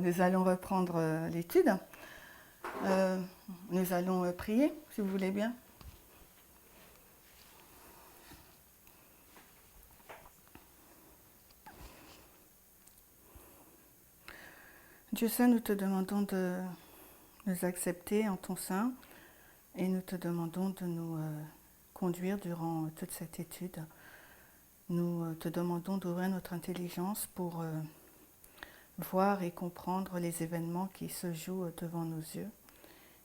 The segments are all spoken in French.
Nous allons reprendre l'étude. Nous allons prier, si vous voulez bien. Dieu Saint, nous te demandons de nous accepter en ton sein et nous te demandons de nous conduire durant toute cette étude. Nous te demandons d'ouvrir notre intelligence pour voir et comprendre les événements qui se jouent devant nos yeux.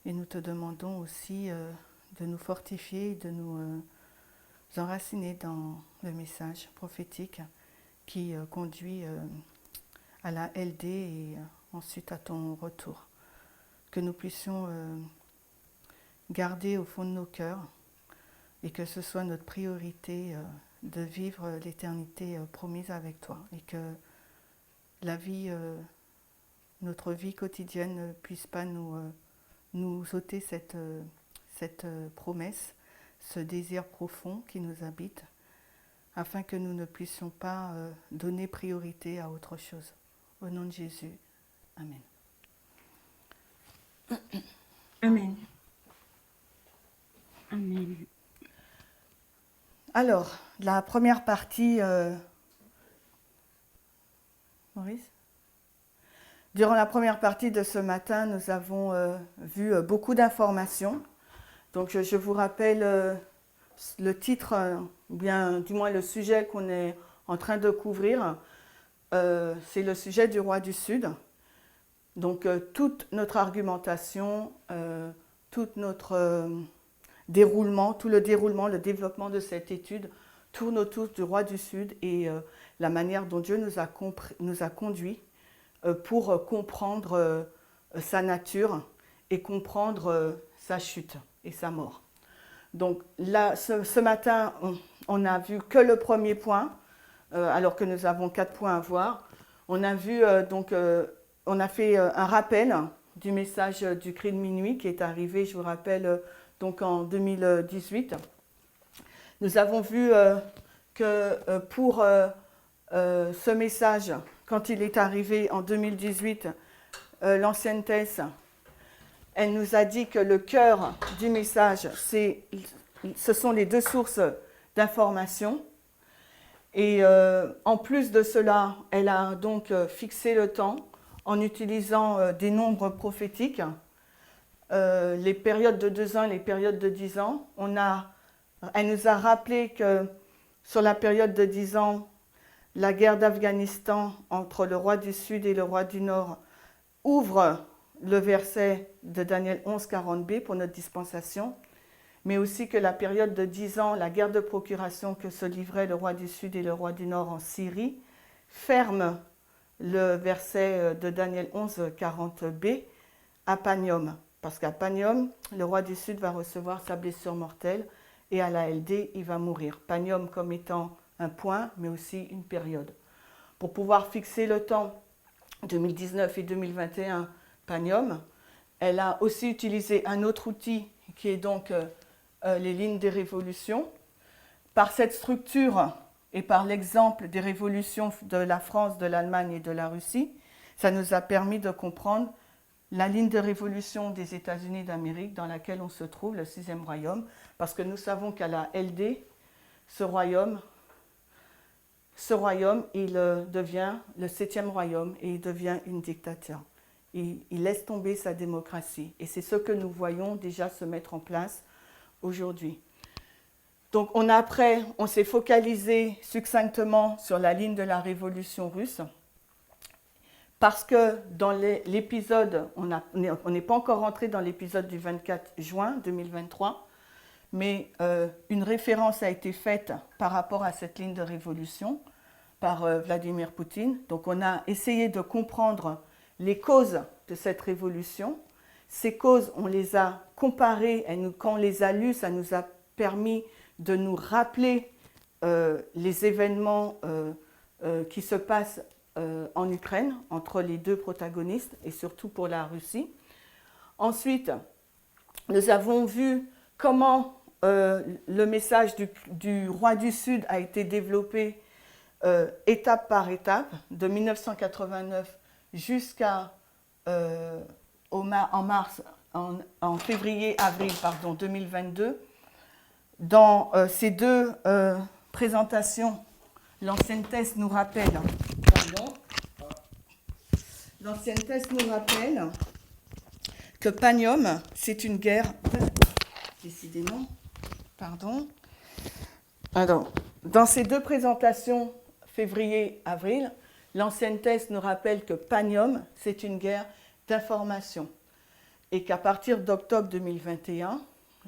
Et nous te demandons aussi de nous fortifier, de nous enraciner dans le message prophétique qui conduit à la LD et ensuite à ton retour. Que nous puissions garder au fond de nos cœurs et que ce soit notre priorité de vivre l'éternité promise avec toi et que la vie, notre vie quotidienne ne puisse pas nous ôter cette promesse, ce désir profond qui nous habite, afin que nous ne puissions pas donner priorité à autre chose. Au nom de Jésus, Amen. Amen. Amen. Alors, la première partie... Maurice ? Durant la première partie de ce matin, nous avons vu beaucoup d'informations. Donc, je vous rappelle le titre, ou bien du moins le sujet qu'on est en train de couvrir. C'est le sujet du roi du Sud. Donc, toute notre argumentation, tout notre déroulement, le développement de cette étude tourne autour du roi du Sud et la manière dont Dieu nous a conduits pour comprendre sa nature et comprendre sa chute et sa mort. Donc là, ce matin, on n'a vu que le premier point, alors que nous avons 4 points à voir. On a vu on a fait un rappel du message du cri de minuit qui est arrivé, je vous rappelle, donc en 2018. Nous avons vu que pour ce message, quand il est arrivé en 2018, l'ancienne Thèse, elle nous a dit que le cœur du message, ce sont les 2 sources d'information. Et en plus de cela, elle a donc fixé le temps en utilisant des nombres prophétiques, les périodes de 2 ans, les périodes de 10 ans. Elle nous a rappelé que sur la période de 10 ans, la guerre d'Afghanistan entre le roi du Sud et le roi du Nord ouvre le verset de Daniel 11, 40b pour notre dispensation, mais aussi que la période de 10 ans, la guerre de procuration que se livraient le roi du Sud et le roi du Nord en Syrie, ferme le verset de Daniel 11, 40b à Panium. Parce qu'à Panium, le roi du Sud va recevoir sa blessure mortelle et à la LD, il va mourir. Panium comme étant un point, mais aussi une période. Pour pouvoir fixer le temps 2019 et 2021, Panium, elle a aussi utilisé un autre outil qui est donc les lignes des révolutions. Par cette structure et par l'exemple des révolutions de la France, de l'Allemagne et de la Russie, ça nous a permis de comprendre la ligne de révolution des États-Unis d'Amérique dans laquelle on se trouve, le 6e royaume, parce que nous savons qu'à la LD, ce royaume, il devient le 7e royaume et il devient une dictature. Il laisse tomber sa démocratie. Et c'est ce que nous voyons déjà se mettre en place aujourd'hui. Donc on s'est focalisé succinctement sur la ligne de la révolution russe, parce que dans l'épisode, on n'est pas encore rentré dans l'épisode du 24 juin 2023, mais une référence a été faite par rapport à cette ligne de révolution par Vladimir Poutine. Donc on a essayé de comprendre les causes de cette révolution. Ces causes, on les a comparées, quand on les a lues, ça nous a permis de nous rappeler les événements qui se passent en Ukraine entre les deux protagonistes et surtout pour la Russie. Ensuite, nous avons vu comment le message du roi du Sud a été développé étape par étape, de 1989 jusqu'à en février-avril 2022. Dans ces deux présentations, l'ancienne thèse nous rappelle, que Panium, c'est une guerre, décidément, Alors, dans ces deux présentations, février-avril, l'ancienne thèse nous rappelle que Panium, c'est une guerre d'information et qu'à partir d'octobre 2021,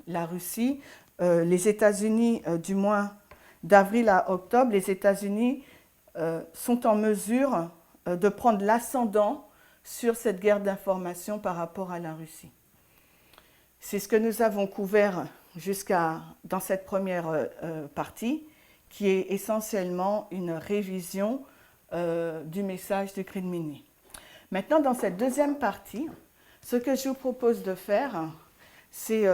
la Russie, les États-Unis, du moins d'avril à octobre, les États-Unis sont en mesure de prendre l'ascendant sur cette guerre d'information par rapport à la Russie. C'est ce que nous avons couvert dans cette première partie, qui est essentiellement une révision du message du Kremlin. Maintenant, dans cette deuxième partie, ce que je vous propose de faire, c'est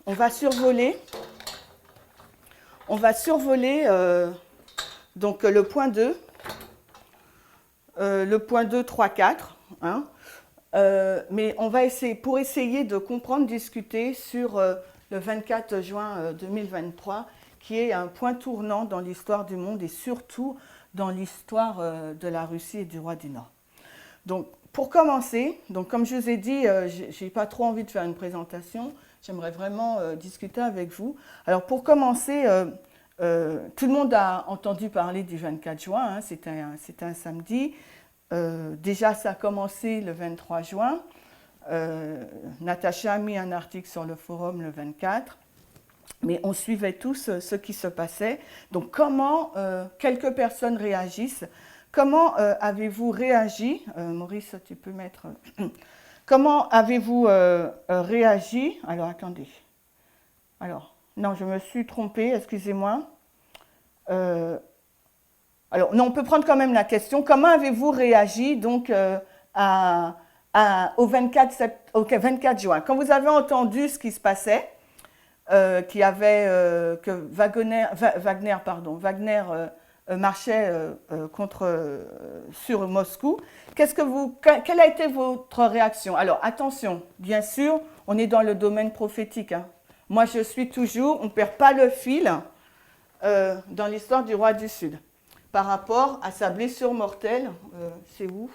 on va survoler donc le point 2, 3, 4, hein, mais on va essayer, pour essayer de comprendre, discuter sur le 24 juin 2023, qui est un point tournant dans l'histoire du monde et surtout dans l'histoire de la Russie et du roi du Nord. Donc, pour commencer, donc comme je vous ai dit, je n'ai pas trop envie de faire une présentation, j'aimerais vraiment discuter avec vous. Alors, pour commencer, tout le monde a entendu parler du 24 juin, hein, c'était un samedi. Déjà, ça a commencé le 23 juin. Natacha a mis un article sur le forum le 24. Mais on suivait tous ce qui se passait. Donc, comment quelques personnes réagissent? Comment avez-vous réagi? Maurice, tu peux mettre... Comment avez-vous réagi? Alors, attendez. Alors, non, je me suis trompée, excusez-moi. Alors, non, on peut prendre quand même la question. Comment avez-vous réagi donc au 24 juin? Quand vous avez entendu ce qui se passait, que Wagner marchait sur Moscou. Quelle a été votre réaction? Alors, attention, bien sûr, on est dans le domaine prophétique. Hein. Moi, je suis toujours, on ne perd pas le fil dans l'histoire du roi du Sud. Par rapport à sa blessure mortelle, c'est où?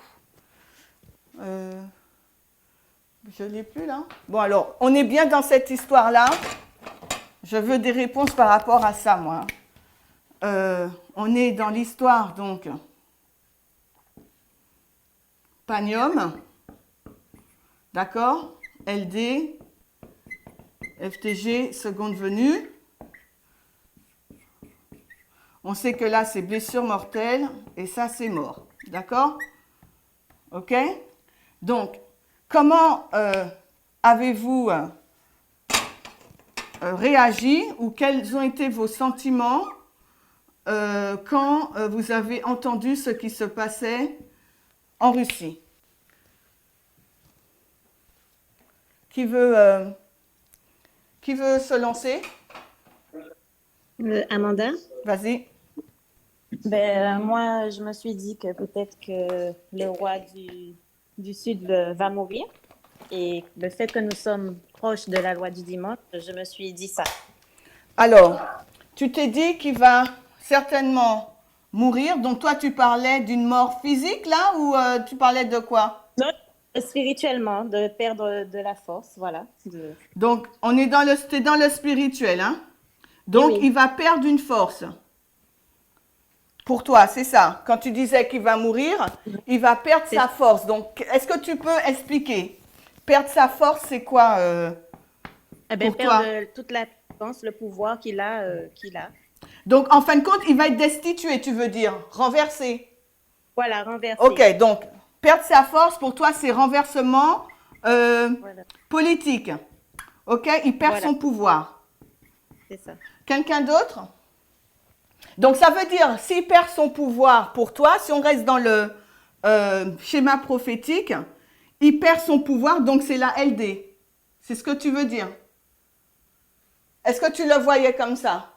Je ne l'ai plus là. Bon, alors, on est bien dans cette histoire-là. Je veux des réponses par rapport à ça, moi. On est dans l'histoire, donc, Panium, d'accord, LD, FTG, seconde venue. On sait que là, c'est blessure mortelle et ça, c'est mort, d'accord? OK? Donc, comment avez-vous réagi ou quels ont été vos sentiments quand vous avez entendu ce qui se passait en Russie? Qui veut se lancer? Amanda? Vas-y. Moi, je me suis dit que peut-être que le roi du Sud va mourir. Et le fait que nous sommes proches de la loi du dimanche, je me suis dit ça. Alors, tu t'es dit qu'il va certainement mourir. Donc, toi, tu parlais d'une mort physique, là, ou tu parlais de quoi? Non, spirituellement, de perdre de la force, voilà. Donc, t'es dans le spirituel, hein? Donc, oui. Il va perdre une force. Pour toi, c'est ça. Quand tu disais qu'il va mourir, il va perdre sa force. Donc, est-ce que tu peux expliquer? Perdre sa force, c'est quoi pour toi? Perdre toute la puissance, le pouvoir qu'il a. Donc, en fin de compte, il va être destitué, tu veux dire, renversé. Voilà, renversé. Ok, donc, perdre sa force, pour toi, c'est renversement politique. Ok, il perd son pouvoir. C'est ça. Quelqu'un d'autre? Donc, ça veut dire, s'il perd son pouvoir pour toi, si on reste dans le schéma prophétique, il perd son pouvoir, donc c'est la LD. C'est ce que tu veux dire? Est-ce que tu le voyais comme ça?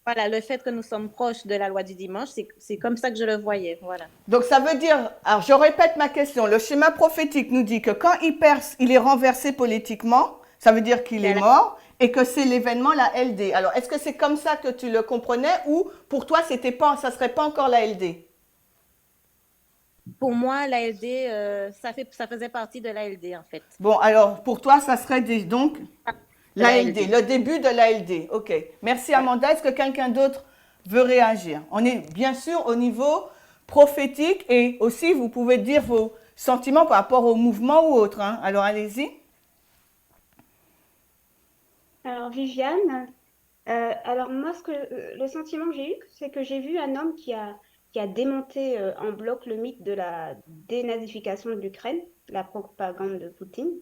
Voilà, le fait que nous sommes proches de la loi du dimanche, c'est comme ça que je le voyais. Voilà. Donc, ça veut dire, alors je répète ma question, le schéma prophétique nous dit que quand il perd, il est renversé politiquement, ça veut dire qu'il est mort, et que c'est l'événement, la LD. Alors, est-ce que c'est comme ça que tu le comprenais, ou pour toi, c'était pas, ça serait pas encore la LD? Pour moi, l'ALD, ça faisait partie de l'ALD, en fait. Bon, alors, pour toi, ça serait donc De l'ALD, l'ALD. le début de l'ALD. OK. Merci, Amanda. Est-ce que quelqu'un d'autre veut réagir? On est bien sûr au niveau prophétique et aussi, vous pouvez dire vos sentiments par rapport au mouvement ou autre. Hein. Alors, allez-y. Alors, Viviane, alors moi, le sentiment que j'ai eu, c'est que j'ai vu un homme qui a démonté en bloc le mythe de la dénazification de l'Ukraine, la propagande de Poutine.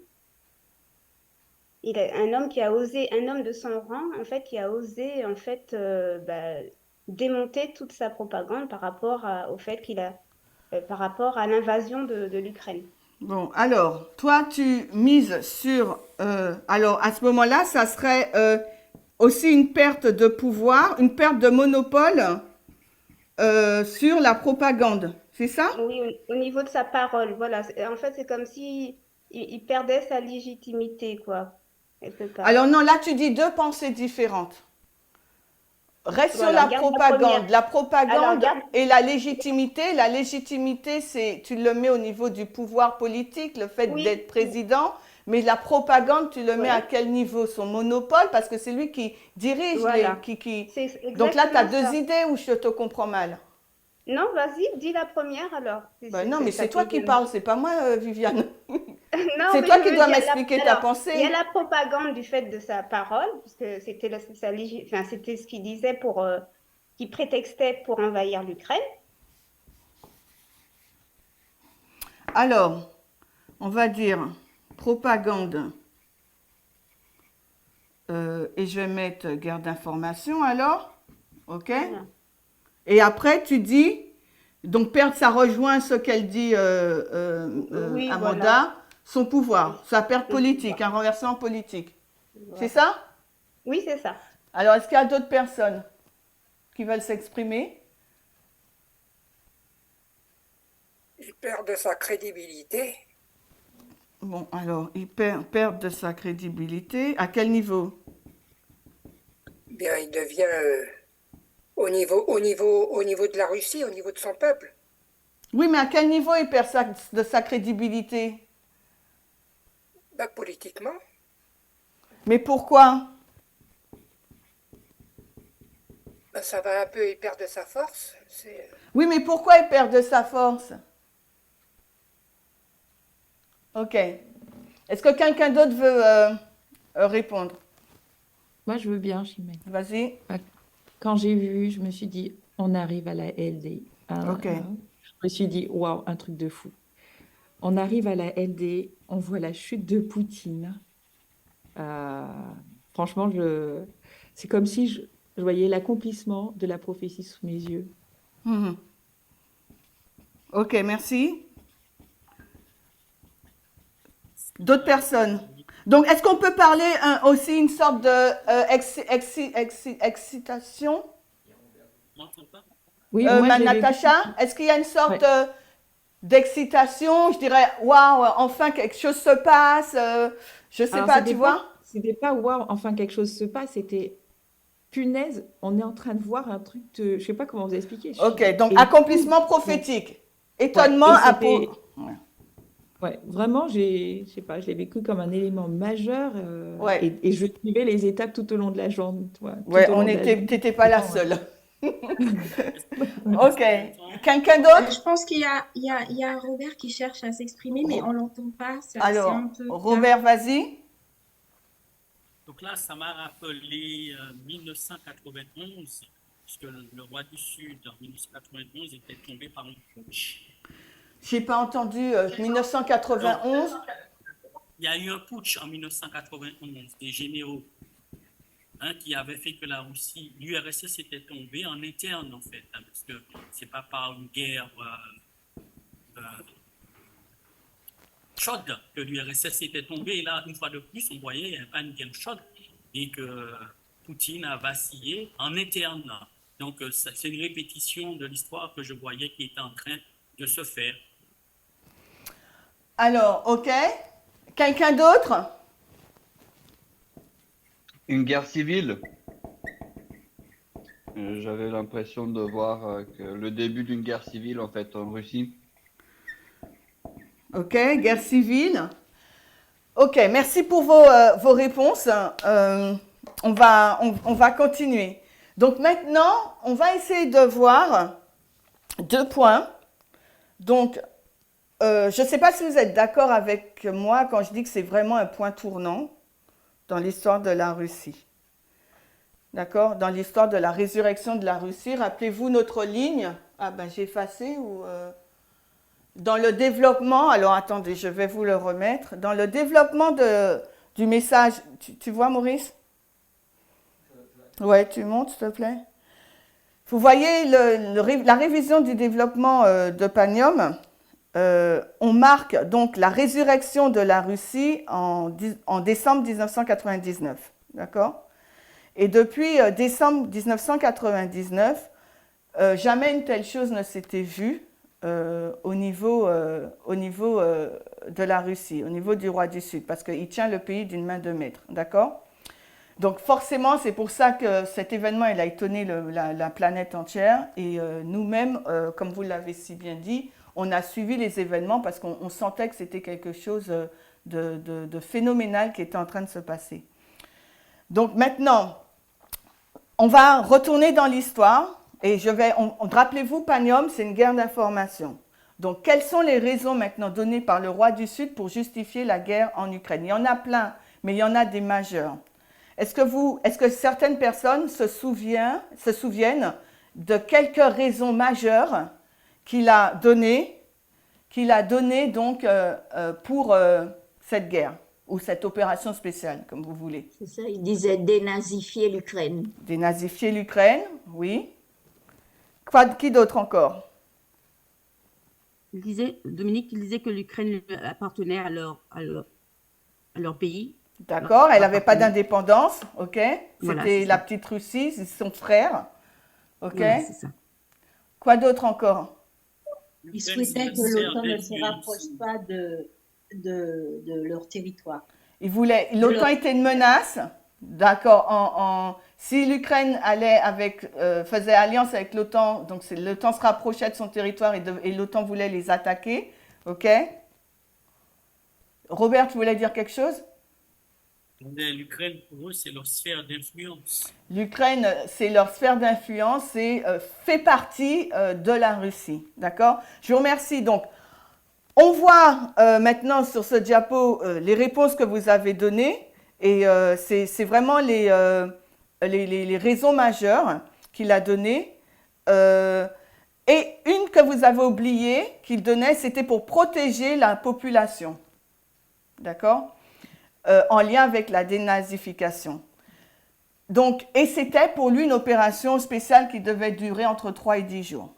Un homme qui a osé, un homme de son rang, en fait, qui a osé, en fait, démonter toute sa propagande par rapport au fait par rapport à l'invasion de l'Ukraine. Bon, alors, toi, tu mises sur... alors, à ce moment-là, ça serait aussi une perte de pouvoir, une perte de monopole sur la propagande. C'est ça? Oui, au niveau de sa parole, voilà. En fait, c'est comme si il perdait sa légitimité, quoi, quelque part. Alors non, là, tu dis deux pensées différentes. Reste sur Voilà, la regarde la première. propagande. La Alors, propagande regarde. et la légitimité. La légitimité, c'est, tu le mets au niveau du pouvoir politique, le fait Oui, d'être président. Mais la propagande, tu le mets à voilà. quel niveau? Son monopole, parce que c'est lui qui dirige Voilà. qui... C'est Donc là, tu as exactement deux ça. idées ou je te comprends mal? Non, vas-y, dis la première alors. Ben non, mais Ça c'est peut toi qui dire. parles, c'est pas moi, Viviane. Non, C'est mais toi je qui veux dois dire, m'expliquer ta alors, il y a pensée. la propagande du fait de sa parole, puisque c'était enfin, c'était ce qu'il disait qu'il prétextait pour envahir l'Ukraine. Alors, on va dire propagande. Et je vais mettre guerre d'information alors. OK? Voilà. Et après, tu dis, donc perdre, ça rejoint ce qu'elle dit Oui, voilà. Amanda, son pouvoir, sa perte Son politique, un pouvoir. renversement politique. C'est Voilà. ça? Oui, c'est ça. Alors, est-ce qu'il y a d'autres personnes qui veulent s'exprimer? Il perd de sa crédibilité. Bon, alors, il perd de sa crédibilité. À quel niveau? Bien, il devient au niveau de la Russie, au niveau de son peuple. Oui, mais à quel niveau il perd de sa crédibilité? Bah, politiquement, Mais pourquoi? bah, ça va un peu, il perd de sa force. C'est Oui, mais pourquoi il perd de sa force? Ok. Est-ce que quelqu'un d'autre veut répondre? Moi, je veux bien, Chimène. Vas-y. Quand j'ai vu, je me suis dit, on arrive à la LD. Ok. Je me suis dit, waouh, un truc de fou. On arrive à la LD, on voit la chute de Poutine. Euh, franchement, c'est comme si je voyais l'accomplissement de la prophétie sous mes yeux. Mhm. Ok, merci. D'autres personnes? Donc, est-ce qu'on peut parler aussi une sorte de excitation? Oui, moi, je l'ai vécu. Natacha, est-ce qu'il y a une sorte Ouais. d'excitation? Je dirais, waouh, enfin quelque chose se passe. Je sais Alors, pas, tu vois? c'était pas waouh, enfin quelque chose se passe, c'était punaise, on est en train de voir un truc de, je sais pas comment vous expliquer. Ok, donc Et accomplissement prophétique. ouais, Étonnement et à c'était, Ouais. ouais, vraiment, je sais pas, je l'ai vécu comme un élément majeur Ouais, et je suivais les étapes tout au long de la journée, ouais, tout au long de la journée. t'étais pas la Vraiment, seule. ouais. Ok. Quelqu'un d'autre? Je pense qu'il y a Robert qui cherche à s'exprimer, mais on l'entend pas. C'est Alors, un peu bizarre. Robert, vas-y. Donc là, ça m'a rappelé 1991, puisque le roi du Sud, en 1991, était tombé par un putsch. J'ai pas entendu Donc, 1991. il y a eu un putsch en 1991 des généraux. hein, qui avait fait que la Russie, l'URSS était tombée en interne, en fait, hein, parce que c'est pas par une guerre euh, chaude que l'URSS était tombée. Et là, une fois de plus, on voyait qu'il n'y avait pas une guerre chaude et que Poutine a vacillé en interne. Donc, c'est une répétition de l'histoire que je voyais qui était en train de se faire. Alors, ok. Quelqu'un d'autre? Une guerre civile. J'avais l'impression de voir que le début d'une guerre civile en fait en Russie. Ok, guerre civile. Ok, merci pour vos réponses. On va continuer. Donc maintenant, on va essayer de voir 2 points. Donc, je ne sais pas si vous êtes d'accord avec moi quand je dis que c'est vraiment un point tournant dans l'histoire de la Russie. D'accord? Dans l'histoire de la résurrection de la Russie. Rappelez-vous notre ligne. Ah ben j'ai effacé ou... Dans le développement, alors attendez, je vais vous le remettre. Dans le développement du message, tu vois Maurice? Ouais, tu montes s'il te plaît. Vous voyez la révision du développement de Panium. On marque donc la résurrection de la Russie en décembre 1999. D'accord? Et depuis décembre 1999, jamais une telle chose ne s'était vue. Au niveau de la Russie, au niveau du roi du Sud, parce qu'il tient le pays d'une main de maître, d'accord? Donc forcément, c'est pour ça que cet événement, il a étonné la planète entière, et nous-mêmes, comme vous l'avez si bien dit, on a suivi les événements parce qu'on sentait que c'était quelque chose de phénoménal qui était en train de se passer. Donc maintenant, on va retourner dans l'histoire. Et rappelez-vous, Panium, c'est une guerre d'information. Donc, quelles sont les raisons maintenant données par le roi du Sud pour justifier la guerre en Ukraine? Il y en a plein, mais il y en a des majeures. Est-ce que certaines personnes se souviennent de quelques raisons majeures qu'il a données donc pour cette guerre ou cette opération spéciale, comme vous voulez? C'est ça, il disait dénazifier l'Ukraine. Dénazifier l'Ukraine, oui. Qui d'autre encore? Dominique, il disait que l'Ukraine appartenait à leur pays. D'accord, elle n'avait pas d'indépendance, ok? Voilà, C'était c'est la ça. petite Russie, c'est son frère, ok? Voilà, c'est ça. Quoi d'autre encore? Ils souhaitaient que l'OTAN ne se rapproche pas de leur territoire. L'OTAN était une menace, d'accord, si l'Ukraine faisait alliance avec l'OTAN, donc l'OTAN se rapprochait de son territoire et l'OTAN voulait les attaquer, ok? Robert, tu voulais dire quelque chose? L'Ukraine, pour eux, c'est leur sphère d'influence. L'Ukraine, c'est leur sphère d'influence et fait partie de la Russie, d'accord? Je vous remercie. Donc, on voit maintenant sur ce diapo les réponses que vous avez données et c'est vraiment les raisons majeures qu'il a données. Et une que vous avez oubliée qu'il donnait, c'était pour protéger la population, d'accord? En lien avec la dénazification. Donc, et c'était pour lui une opération spéciale qui devait durer entre 3 et 10 jours.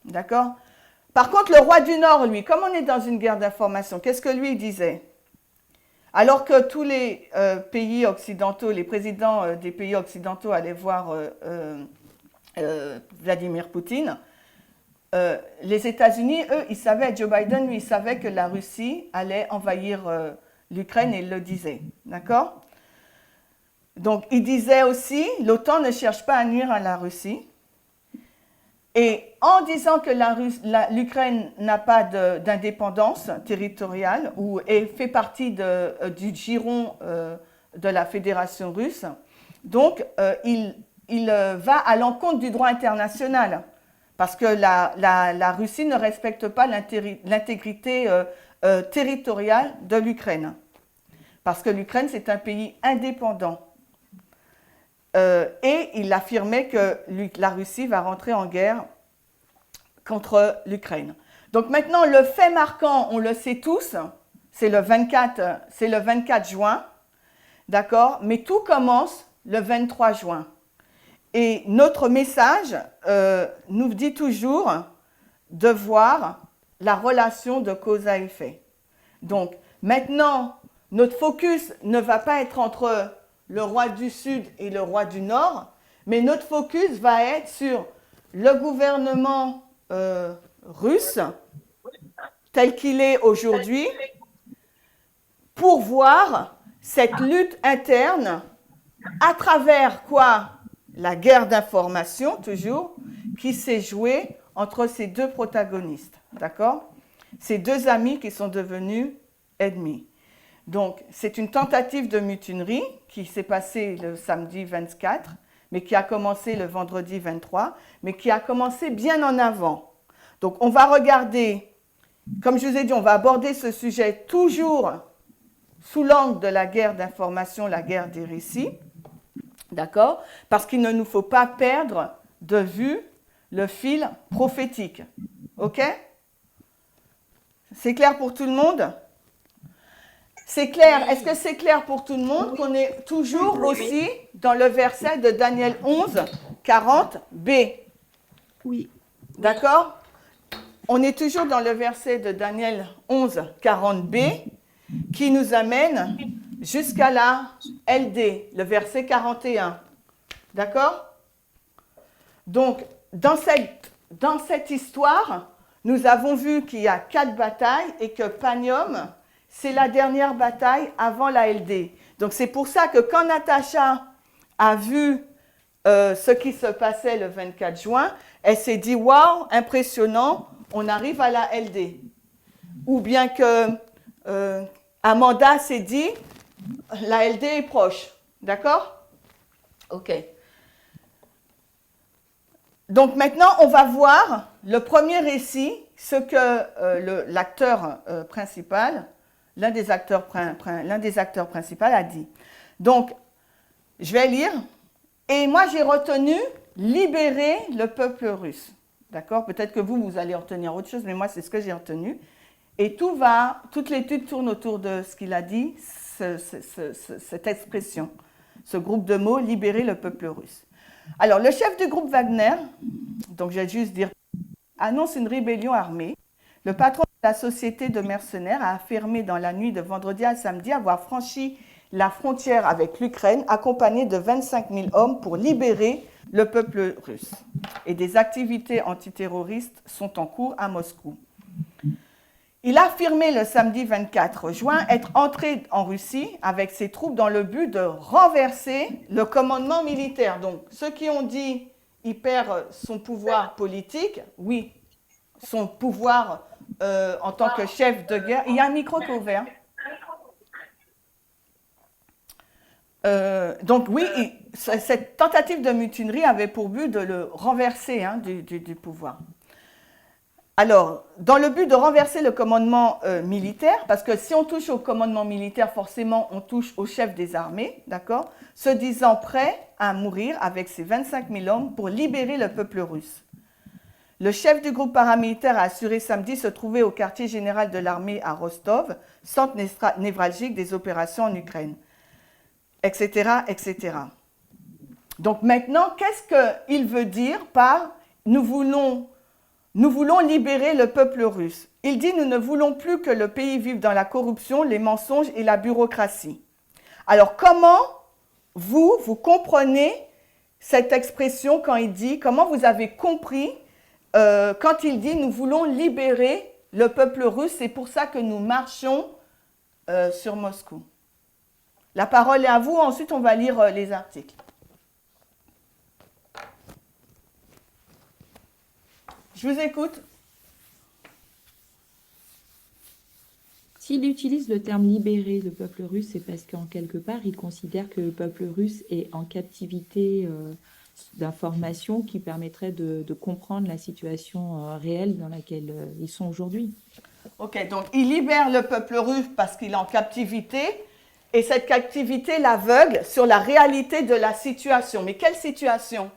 D'accord? Par contre, le roi du Nord, lui, comme on est dans une guerre d'information, qu'est-ce que lui disait? Alors que tous les pays occidentaux, les présidents des pays occidentaux allaient voir Vladimir Poutine, les États-Unis, eux, ils savaient, Joe Biden, lui, il savait que la Russie allait envahir l'Ukraine et il le disait. D'accord? Donc, il disait aussi, l'OTAN ne cherche pas à nuire à la Russie. Et en disant que l'Ukraine n'a pas d'indépendance territoriale ou fait partie du giron de la Fédération russe, donc il va à l'encontre du droit international parce que la Russie ne respecte pas l'intégrité territoriale de l'Ukraine. Parce que l'Ukraine, c'est un pays indépendant. Et il affirmait que la Russie va rentrer en guerre contre l'Ukraine. Donc maintenant, le fait marquant, on le sait tous, c'est le 24 juin, d'accord? Mais tout commence le 23 juin. Et notre message nous dit toujours de voir la relation de cause à effet. Donc, maintenant, notre focus ne va pas être entre le roi du Sud et le roi du Nord, mais notre focus va être sur le gouvernement russe tel qu'il est aujourd'hui pour voir cette lutte interne à travers quoi? La guerre d'information, toujours, qui s'est jouée entre ces deux protagonistes, d'accord? Ces deux amis qui sont devenus ennemis. Donc, c'est une tentative de mutinerie qui s'est passée le samedi 24, mais qui a commencé le vendredi 23, mais qui a commencé bien en avant. Donc, on va regarder, comme je vous ai dit, on va aborder ce sujet toujours sous l'angle de la guerre d'information, la guerre des récits, d'accord? Parce qu'il ne nous faut pas perdre de vue le fil prophétique. OK? C'est clair pour tout le monde? C'est clair. Est-ce que c'est clair pour tout le monde qu'on est toujours aussi dans le verset de Daniel 11, 40b? Oui. D'accord? On est toujours dans le verset de Daniel 11, 40b qui nous amène jusqu'à la LD, le verset 41. D'accord? Donc, dans cette histoire, nous avons vu qu'il y a 4 batailles et que Panium, c'est la dernière bataille avant la LD. Donc, c'est pour ça que quand Natacha a vu ce qui se passait le 24 juin, elle s'est dit « Waouh, impressionnant, on arrive à la LD ». Ou bien que Amanda s'est dit « La LD est proche ». D'accord? OK. Donc maintenant, on va voir le premier récit, ce que l'acteur principal, l'un des acteurs principaux a dit. Donc, je vais lire. Et moi, j'ai retenu « libérer le peuple russe ». D'accord? Peut-être que vous allez retenir autre chose, mais moi, c'est ce que j'ai retenu. Et toute l'étude tourne autour de ce qu'il a dit, cette expression, ce groupe de mots « libérer le peuple russe ». Alors, le chef du groupe Wagner, donc je vais juste dire, annonce une rébellion armée. Le patron de la société de mercenaires a affirmé dans la nuit de vendredi à samedi avoir franchi la frontière avec l'Ukraine, accompagné de 25 000 hommes pour libérer le peuple russe. Et des activités antiterroristes sont en cours à Moscou. Il a affirmé le samedi 24 juin être entré en Russie avec ses troupes dans le but de renverser le commandement militaire. Donc, ceux qui ont dit qu'il perd son pouvoir politique, oui, son pouvoir en tant que chef de guerre. Il y a un micro qui est ouvert. Donc oui, cette tentative de mutinerie avait pour but de le renverser du pouvoir. Alors, dans le but de renverser le commandement militaire, parce que si on touche au commandement militaire, forcément, on touche au chef des armées, d'accord, se disant prêt à mourir avec ses 25 000 hommes pour libérer le peuple russe. Le chef du groupe paramilitaire a assuré samedi se trouver au quartier général de l'armée à Rostov, centre névralgique des opérations en Ukraine, etc., etc. Donc maintenant, qu'est-ce qu'il veut dire par « nous voulons libérer le peuple russe ». Il dit « nous ne voulons plus que le pays vive dans la corruption, les mensonges et la bureaucratie ». Alors comment vous comprenez cette expression quand il dit, comment vous avez compris quand il dit « nous voulons libérer le peuple russe, c'est pour ça que nous marchons sur Moscou ». La parole est à vous, ensuite on va lire les articles. Je vous écoute. S'il utilise le terme « libérer le peuple russe », c'est parce qu'en quelque part, il considère que le peuple russe est en captivité d'informations qui permettraient de comprendre la situation réelle dans laquelle ils sont aujourd'hui. Ok, donc il libère le peuple russe parce qu'il est en captivité, et cette captivité l'aveugle sur la réalité de la situation. Mais quelle situation?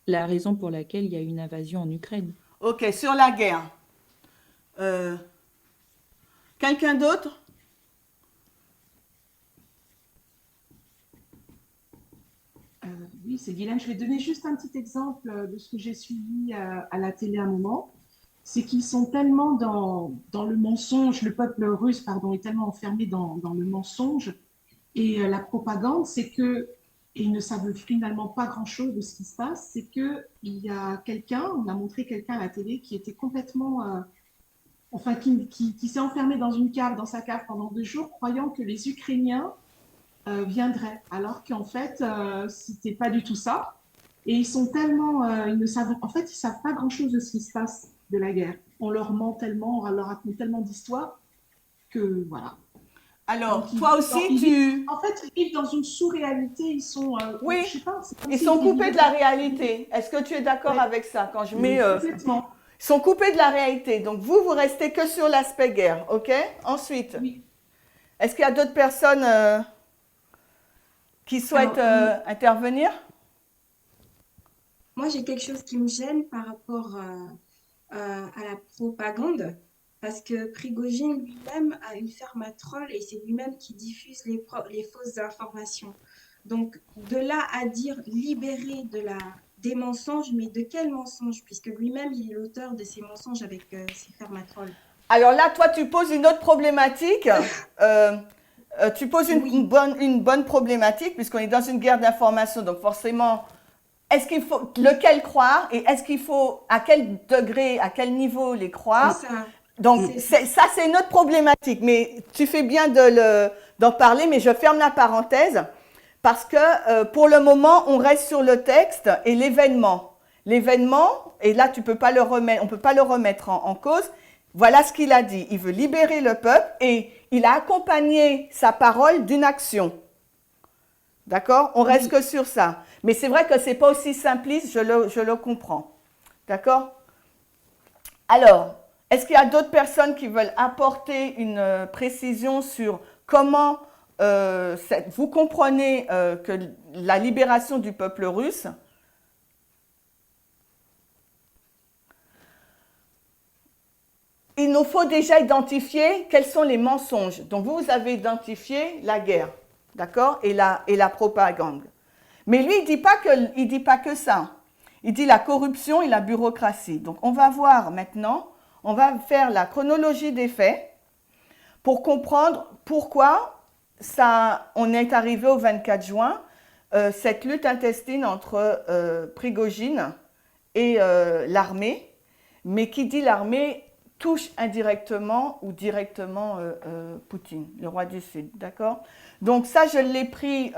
La raison pour laquelle il y a une invasion en Ukraine. Ok, sur la guerre. Quelqu'un d'autre? Oui, c'est Guylaine. Je vais donner juste un petit exemple de ce que j'ai suivi à la télé à un moment. C'est qu'ils sont tellement dans le mensonge, le peuple russe, pardon, est tellement enfermé dans le mensonge et la propagande, c'est que, et ils ne savent finalement pas grand-chose de ce qui se passe, c'est qu'il y a quelqu'un, on a montré quelqu'un à la télé qui était complètement, enfin, qui s'est enfermé dans une cave, dans sa cave pendant 2 jours, croyant que les Ukrainiens viendraient, alors qu'en fait, c'était pas du tout ça. Et ils sont tellement, ils ne savent, en fait, ils savent pas grand-chose de ce qui se passe de la guerre. On leur ment tellement, on leur raconte tellement d'histoires que voilà. Alors, Donc, toi aussi, en fait, ils vivent dans une sous-réalité. Ils sont, Oui, je sais pas, c'est comme ils s'ils sont coupés vivaient de la réalité. Est-ce que tu es d'accord Ouais. avec ça quand je Oui, mets... complètement. Ils sont coupés de la réalité. Donc, vous restez que sur l'aspect guerre, ok? Ensuite, Oui. est-ce qu'il y a d'autres personnes qui souhaitent intervenir? Moi, j'ai quelque chose qui me gêne par rapport à la propagande, parce que Prigojine lui-même a une ferme à trolls et c'est lui-même qui diffuse les fausses informations. Donc, de là à dire libérer des mensonges, mais de quels mensonges? Puisque lui-même, il est l'auteur de ces mensonges avec ses fermes à trolls. Alors là, toi, tu poses une autre problématique. Tu poses une bonne problématique puisqu'on est dans une guerre d'information. Donc forcément, est-ce qu'il faut lequel croire et est-ce qu'il faut à quel degré, à quel niveau les croire? C'est ça. Donc ça, c'est une autre problématique. Mais tu fais bien d'en parler, mais je ferme la parenthèse parce que pour le moment, on reste sur le texte et l'événement. L'événement, et là, on ne peut pas le remettre en cause. Voilà ce qu'il a dit. Il veut libérer le peuple et il a accompagné sa parole d'une action. D'accord? On reste que sur ça. Mais c'est vrai que ce n'est pas aussi simpliste, je le comprends. D'accord? Alors, est-ce qu'il y a d'autres personnes qui veulent apporter une précision sur comment vous comprenez que la libération du peuple russe? Il nous faut déjà identifier quels sont les mensonges. Donc, vous avez identifié la guerre, d'accord, et la propagande. Mais lui, il ne dit pas que ça. Il dit la corruption et la bureaucratie. Donc, on va voir maintenant, on va faire la chronologie des faits pour comprendre pourquoi on est arrivé au 24 juin, cette lutte intestine entre Prigojine et l'armée. Mais qui dit l'armée touche indirectement ou directement Poutine, le roi du Sud, d'accord? Donc ça, je l'ai pris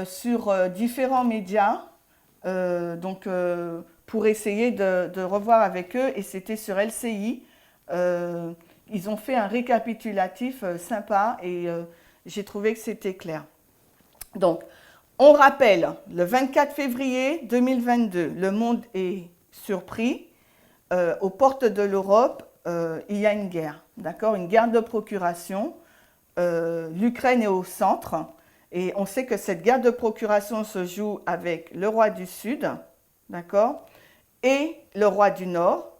sur différents médias, pour essayer de revoir avec eux, et c'était sur LCI. Ils ont fait un récapitulatif sympa et j'ai trouvé que c'était clair. Donc, on rappelle, le 24 février 2022, le monde est surpris. Aux portes de l'Europe, il y a une guerre, d'accord, une guerre de procuration. L'Ukraine est au centre et on sait que cette guerre de procuration se joue avec le roi du Sud, d'accord, et le roi du Nord,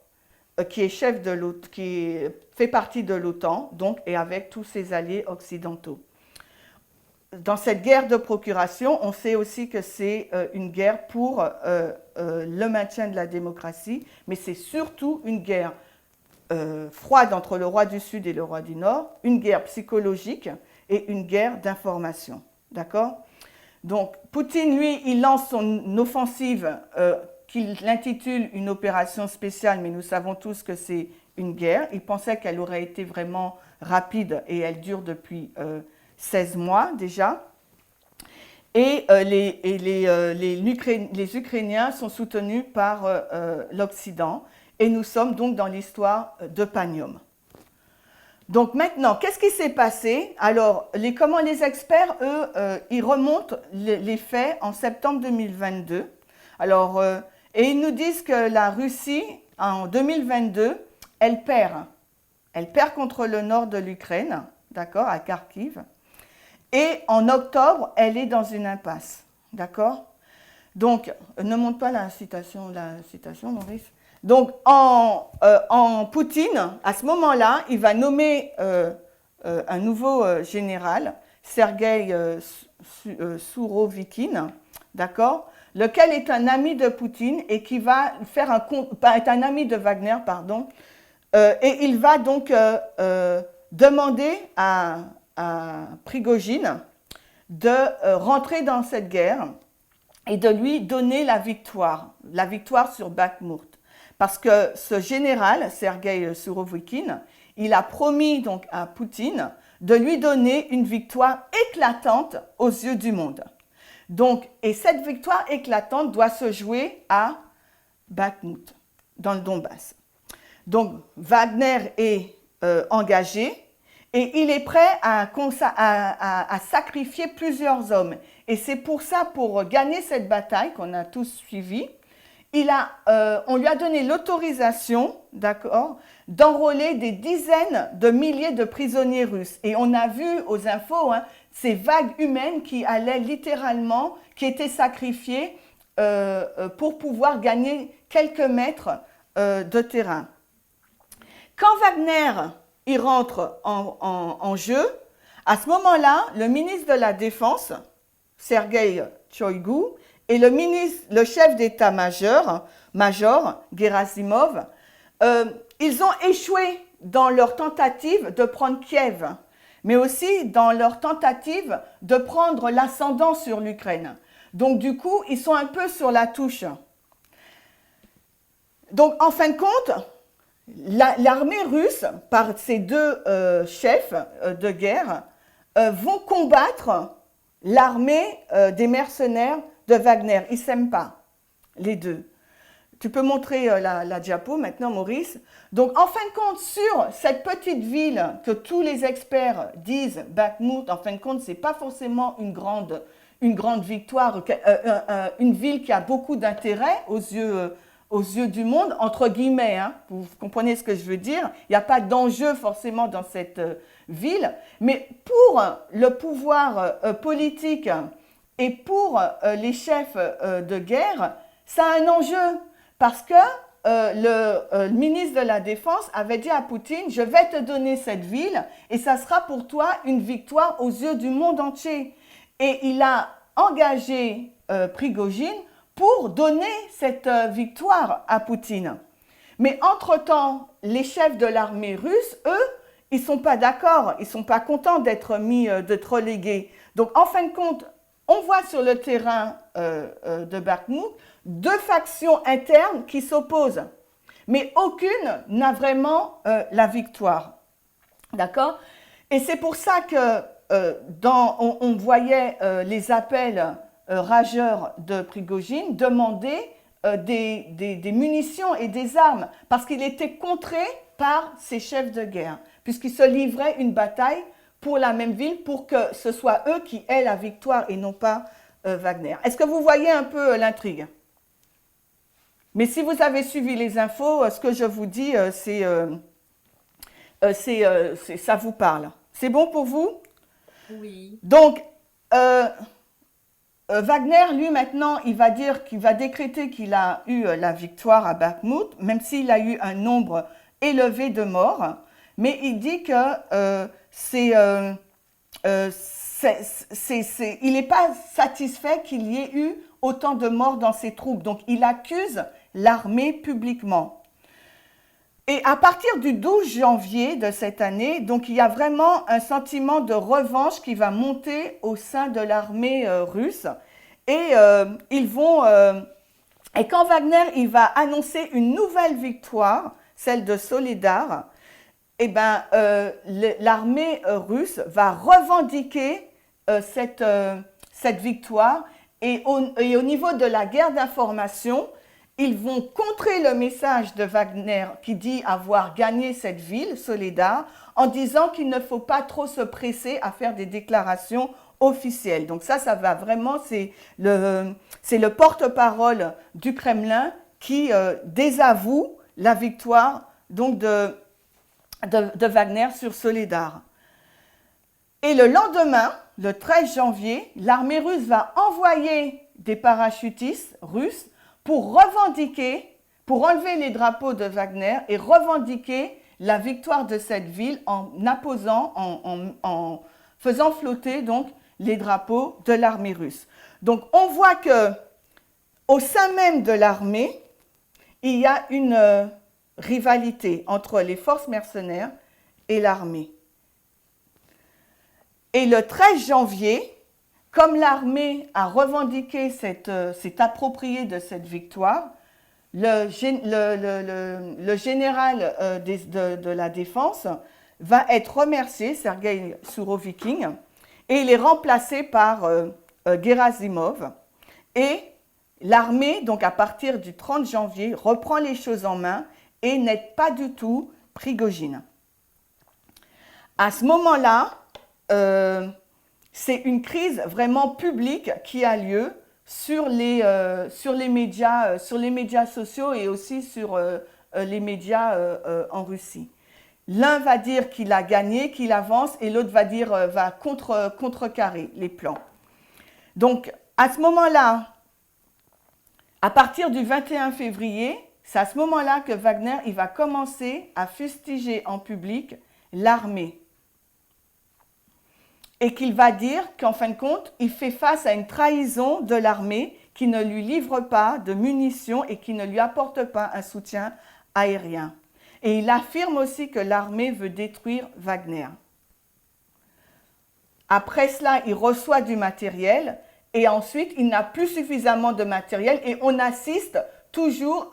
qui est chef de l'OTAN, qui fait partie de l'OTAN, donc, et avec tous ses alliés occidentaux. Dans cette guerre de procuration, on sait aussi que c'est une guerre pour le maintien de la démocratie, mais c'est surtout une guerre froide entre le roi du Sud et le roi du Nord, une guerre psychologique et une guerre d'information. D'accord? Donc, Poutine, lui, il lance son offensive qu'il intitule une opération spéciale, mais nous savons tous que c'est une guerre. Il pensait qu'elle aurait été vraiment rapide et elle dure depuis 16 mois déjà. Et les Ukrainiens sont soutenus par l'Occident. Et nous sommes donc dans l'histoire de Panium. Donc maintenant, qu'est-ce qui s'est passé? Alors, comment les experts, eux, ils remontent les faits en septembre 2022. Alors, et ils nous disent que la Russie, en 2022, elle perd. Elle perd contre le nord de l'Ukraine, d'accord, à Kharkiv. Et en octobre, elle est dans une impasse, d'accord? Donc, ne montre pas la citation, Maurice. Donc, en Poutine, à ce moment-là, il va nommer un nouveau général, Sergueï Sourovikine, d'accord, lequel est un ami de Poutine et qui va faire est un ami de Wagner, pardon, et il va donc demander à Prigojine de rentrer dans cette guerre et de lui donner la victoire sur Bakhmout. Parce que ce général, Sergueï Sourovikine, il a promis donc à Poutine de lui donner une victoire éclatante aux yeux du monde. Donc, et cette victoire éclatante doit se jouer à Bakhmout, dans le Donbass. Donc, Wagner est engagé et il est prêt à sacrifier plusieurs hommes. Et c'est pour ça, pour gagner cette bataille qu'on a tous suivie, on lui a donné l'autorisation, d'accord, d'enrôler des dizaines de milliers de prisonniers russes. Et on a vu aux infos ces vagues humaines qui allaient littéralement, qui étaient sacrifiées pour pouvoir gagner quelques mètres de terrain. Quand Wagner il rentre en jeu, à ce moment-là, le ministre de la Défense, Sergueï Shoïgu, et le chef d'état-major, Gerasimov, ils ont échoué dans leur tentative de prendre Kiev, mais aussi dans leur tentative de prendre l'ascendant sur l'Ukraine. Donc du coup, ils sont un peu sur la touche. Donc en fin de compte, l'armée russe, par ces deux chefs de guerre, vont combattre l'armée des mercenaires de Wagner. Ils ne s'aiment pas, les deux. Tu peux montrer la diapo maintenant, Maurice. Donc, en fin de compte, sur cette petite ville que tous les experts disent, Bakhmout, en fin de compte, ce n'est pas forcément une grande victoire, une ville qui a beaucoup d'intérêt aux yeux du monde, entre guillemets, vous comprenez ce que je veux dire. Il n'y a pas d'enjeu forcément dans cette ville, mais pour le pouvoir politique et pour les chefs de guerre, ça a un enjeu, parce que le ministre de la Défense avait dit à Poutine, je vais te donner cette ville et ça sera pour toi une victoire aux yeux du monde entier. Et il a engagé Prigojine pour donner cette victoire à Poutine. Mais entre-temps, les chefs de l'armée russe, eux, ils ne sont pas d'accord, ils ne sont pas contents d'être relégués. Donc, en fin de compte, on voit sur le terrain de Bakhmout deux factions internes qui s'opposent, mais aucune n'a vraiment la victoire. D'accord? Et c'est pour ça que on voyait les appels rageurs de Prigojine demander des munitions et des armes, parce qu'il était contré par ses chefs de guerre, puisqu'ils se livraient une bataille pour la même ville, pour que ce soit eux qui aient la victoire et non pas Wagner. Est-ce que vous voyez un peu l'intrigue? Mais si vous avez suivi les infos, ce que je vous dis, ça vous parle. C'est bon pour vous? Oui. Donc, Wagner, lui, maintenant, il va dire qu'il va décréter qu'il a eu la victoire à Bakhmout, même s'il a eu un nombre élevé de morts, mais il dit que il n'est pas satisfait qu'il y ait eu autant de morts dans ses troupes. Donc, il accuse l'armée publiquement. Et à partir du 12 janvier de cette année, donc il y a vraiment un sentiment de revanche qui va monter au sein de l'armée russe. Et et quand Wagner il va annoncer une nouvelle victoire, celle de Soledar, eh ben, l'armée russe va revendiquer cette victoire. Et au niveau de la guerre d'information, ils vont contrer le message de Wagner qui dit avoir gagné cette ville, Soledar, en disant qu'il ne faut pas trop se presser à faire des déclarations officielles. Donc ça va vraiment, c'est le porte-parole du Kremlin qui désavoue la victoire donc, de Wagner sur Soledar. Et le lendemain, le 13 janvier, l'armée russe va envoyer des parachutistes russes pour revendiquer, pour enlever les drapeaux de Wagner et revendiquer la victoire de cette ville en apposant, en faisant flotter donc les drapeaux de l'armée russe. Donc, on voit que au sein même de l'armée, il y a une rivalité entre les forces mercenaires et l'armée. Et le 13 janvier, comme l'armée a revendiqué, s'est approprié de cette victoire, le général de la défense va être remercié, Sergueï Sourovikine, et il est remplacé par Gerasimov. Et l'armée, donc à partir du 30 janvier, reprend les choses en main et n'aide pas du tout Prigojine. À ce moment-là, c'est une crise vraiment publique qui a lieu sur les médias sociaux et aussi sur les médias en Russie. L'un va dire qu'il a gagné, qu'il avance, et l'autre va contrecarrer les plans. Donc, à ce moment-là, à partir du 21 février, c'est à ce moment-là que Wagner il va commencer à fustiger en public l'armée. Et qu'il va dire qu'en fin de compte, il fait face à une trahison de l'armée qui ne lui livre pas de munitions et qui ne lui apporte pas un soutien aérien. Et il affirme aussi que l'armée veut détruire Wagner. Après cela, il reçoit du matériel et ensuite, il n'a plus suffisamment de matériel et on assiste toujours,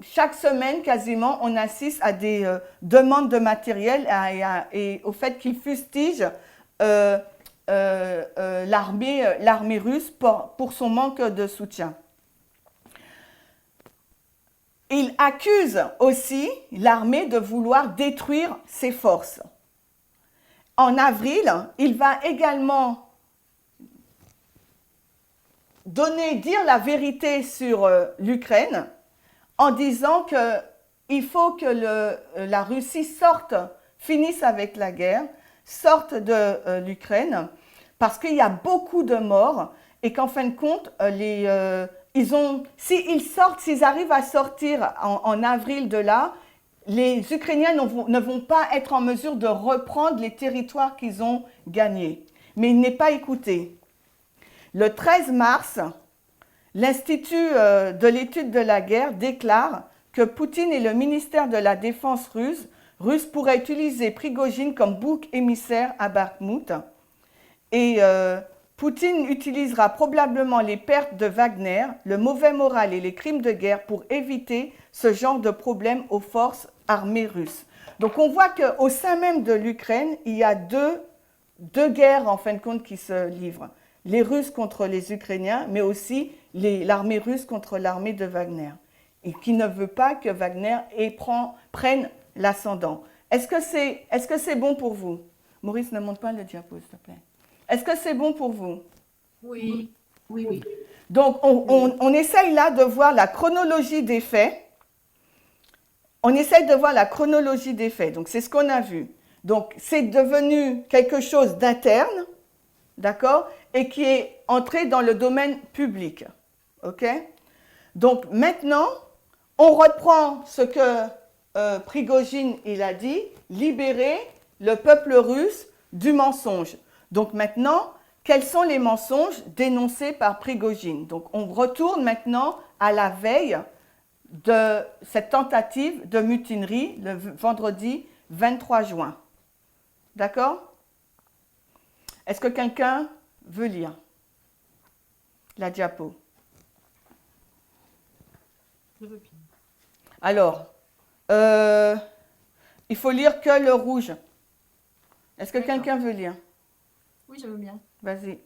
chaque semaine quasiment, on assiste à des demandes de matériel et au fait qu'il fustige l'armée russe pour son manque de soutien. Il accuse aussi l'armée de vouloir détruire ses forces. En avril, il va également dire la vérité sur l'Ukraine en disant qu'il faut que la Russie finisse avec la guerre, sorte de l'Ukraine, parce qu'il y a beaucoup de morts et qu'en fin de compte, s'ils arrivent à sortir en avril de là, les Ukrainiens ne vont pas être en mesure de reprendre les territoires qu'ils ont gagnés. Mais il n'est pas écouté. Le 13 mars, l'Institut de l'étude de la guerre déclare que Poutine et le ministère de la Défense russe pourraient utiliser Prigojine comme bouc émissaire à Bakhmout. Et Poutine utilisera probablement les pertes de Wagner, le mauvais moral et les crimes de guerre pour éviter ce genre de problème aux forces armées russes. Donc on voit qu'au sein même de l'Ukraine, il y a deux guerres en fin de compte qui se livrent. Les Russes contre les Ukrainiens, mais aussi l'armée russe contre l'armée de Wagner. Et qui ne veut pas que Wagner prenne l'ascendant. Est-ce que c'est bon pour vous? Maurice, ne monte pas le diapo, s'il te plaît. Est-ce que c'est bon pour vous? Oui. Oui. Donc, on essaye là de voir la chronologie des faits. On essaye de voir la chronologie des faits. Donc, c'est ce qu'on a vu. Donc, c'est devenu quelque chose d'interne, d'accord, et qui est entré dans le domaine public. OK? Donc, maintenant, on reprend ce que Prigojine il a dit, libérer le peuple russe du mensonge. Donc maintenant, quels sont les mensonges dénoncés par Prigojine? Donc on retourne maintenant à la veille de cette tentative de mutinerie le vendredi 23 juin. D'accord? Est-ce que quelqu'un veut lire la diapo? Je veux bien. Alors, il faut lire que le rouge. Est-ce que quelqu'un veut lire? Oui, je veux bien. Vas-y.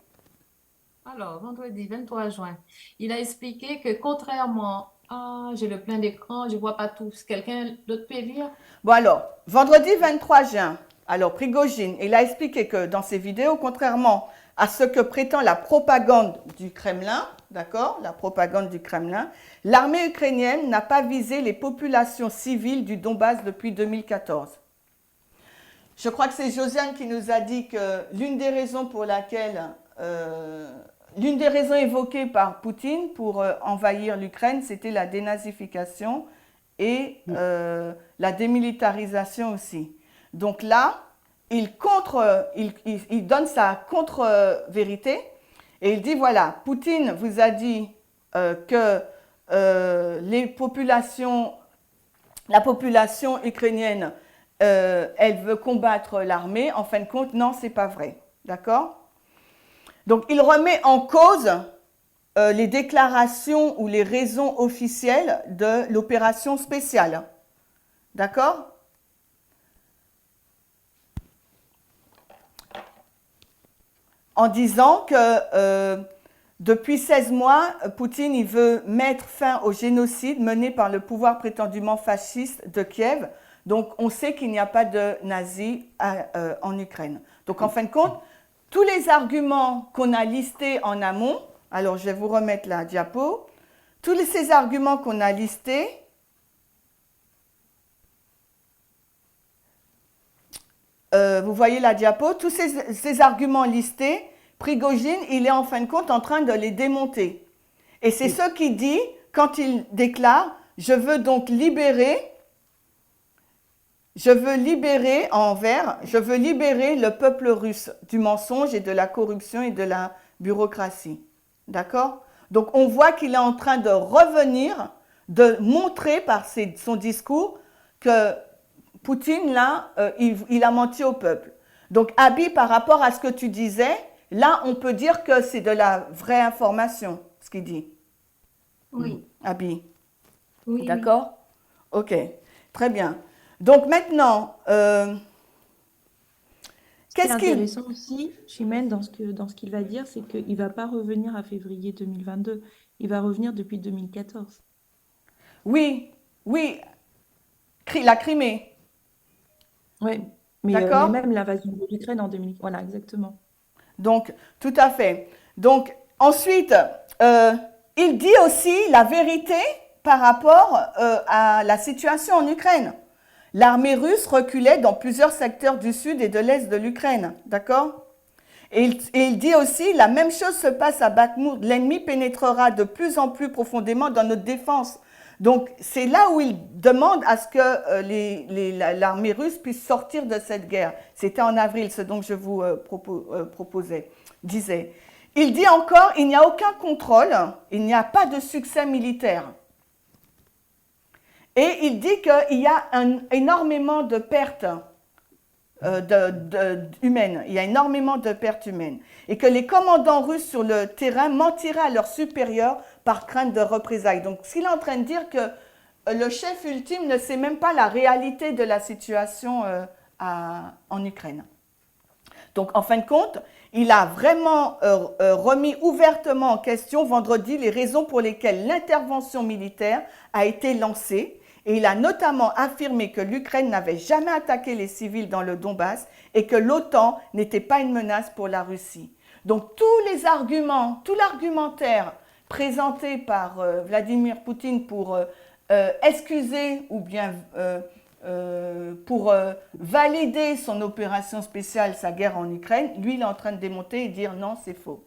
Alors, vendredi 23 juin, il a expliqué que contrairement à... J'ai le plein d'écran, je ne vois pas tous. Quelqu'un d'autre peut lire? Bon alors, vendredi 23 juin, alors Prigojine, il a expliqué que dans ses vidéos, contrairement à ce que prétend la propagande du Kremlin, d'accord, la propagande du Kremlin, l'armée ukrainienne n'a pas visé les populations civiles du Donbass depuis 2014. Je crois que c'est Josiane qui nous a dit que l'une des raisons pour laquelle, l'une des raisons évoquées par Poutine pour envahir l'Ukraine, c'était la dénazification et la démilitarisation aussi. Donc là, il donne sa contre-vérité Et il dit, voilà, Poutine vous a dit que la population ukrainienne, elle veut combattre l'armée. En fin de compte, non, c'est pas vrai. D'accord? Donc, il remet en cause les déclarations ou les raisons officielles de l'opération spéciale. D'accord? En disant que depuis 16 mois, Poutine il veut mettre fin au génocide mené par le pouvoir prétendument fasciste de Kiev. Donc, on sait qu'il n'y a pas de nazis en Ukraine. Donc, en fin de compte, tous les arguments qu'on a listés en amont, alors je vais vous remettre la diapo, tous ces arguments qu'on a listés, vous voyez la diapo, tous ces arguments listés, Prigojine, il est en fin de compte en train de les démonter. Et c'est ce qu'il dit quand il déclare « Je veux donc libérer le peuple russe du mensonge et de la corruption et de la bureaucratie. » D'accord? Donc on voit qu'il est en train de revenir, de montrer par son discours que Poutine, là, il a menti au peuple. Donc Abi, par rapport à ce que tu disais, là, on peut dire que c'est de la vraie information, ce qu'il dit. Oui. Abi. Oui. D'accord? Ok, très bien. Donc maintenant, Ce qui est intéressant aussi, Chimène, dans ce qu'il va dire, c'est qu'il ne va pas revenir à février 2022. Il va revenir depuis 2014. Oui, oui, la Crimée. Oui, mais D'accord? même l'invasion de l'Ukraine en 2000. Voilà, exactement. Donc, tout à fait. Donc, ensuite, il dit aussi la vérité par rapport à la situation en Ukraine. L'armée russe reculait dans plusieurs secteurs du sud et de l'est de l'Ukraine. D'accord? Et il dit aussi, la même chose se passe à Bakhmout. L'ennemi pénétrera de plus en plus profondément dans notre défense. Donc, c'est là où il demande à ce que l'armée russe puisse sortir de cette guerre. C'était en avril, ce dont je vous disais. Il dit encore, il n'y a aucun contrôle, il n'y a pas de succès militaire. Et il dit qu'il y a énormément de pertes humaines. Il y a énormément de pertes humaines. Et que les commandants russes sur le terrain mentiraient à leurs supérieurs par crainte de représailles. Donc, ce qu'il est en train de dire que le chef ultime ne sait même pas la réalité de la situation en Ukraine. Donc, en fin de compte, il a vraiment remis ouvertement en question vendredi les raisons pour lesquelles l'intervention militaire a été lancée. Et il a notamment affirmé que l'Ukraine n'avait jamais attaqué les civils dans le Donbass et que l'OTAN n'était pas une menace pour la Russie. Donc tous les arguments, tout l'argumentaire présenté par Vladimir Poutine pour excuser ou bien pour valider son opération spéciale, sa guerre en Ukraine, lui il est en train de démonter et dire non, c'est faux.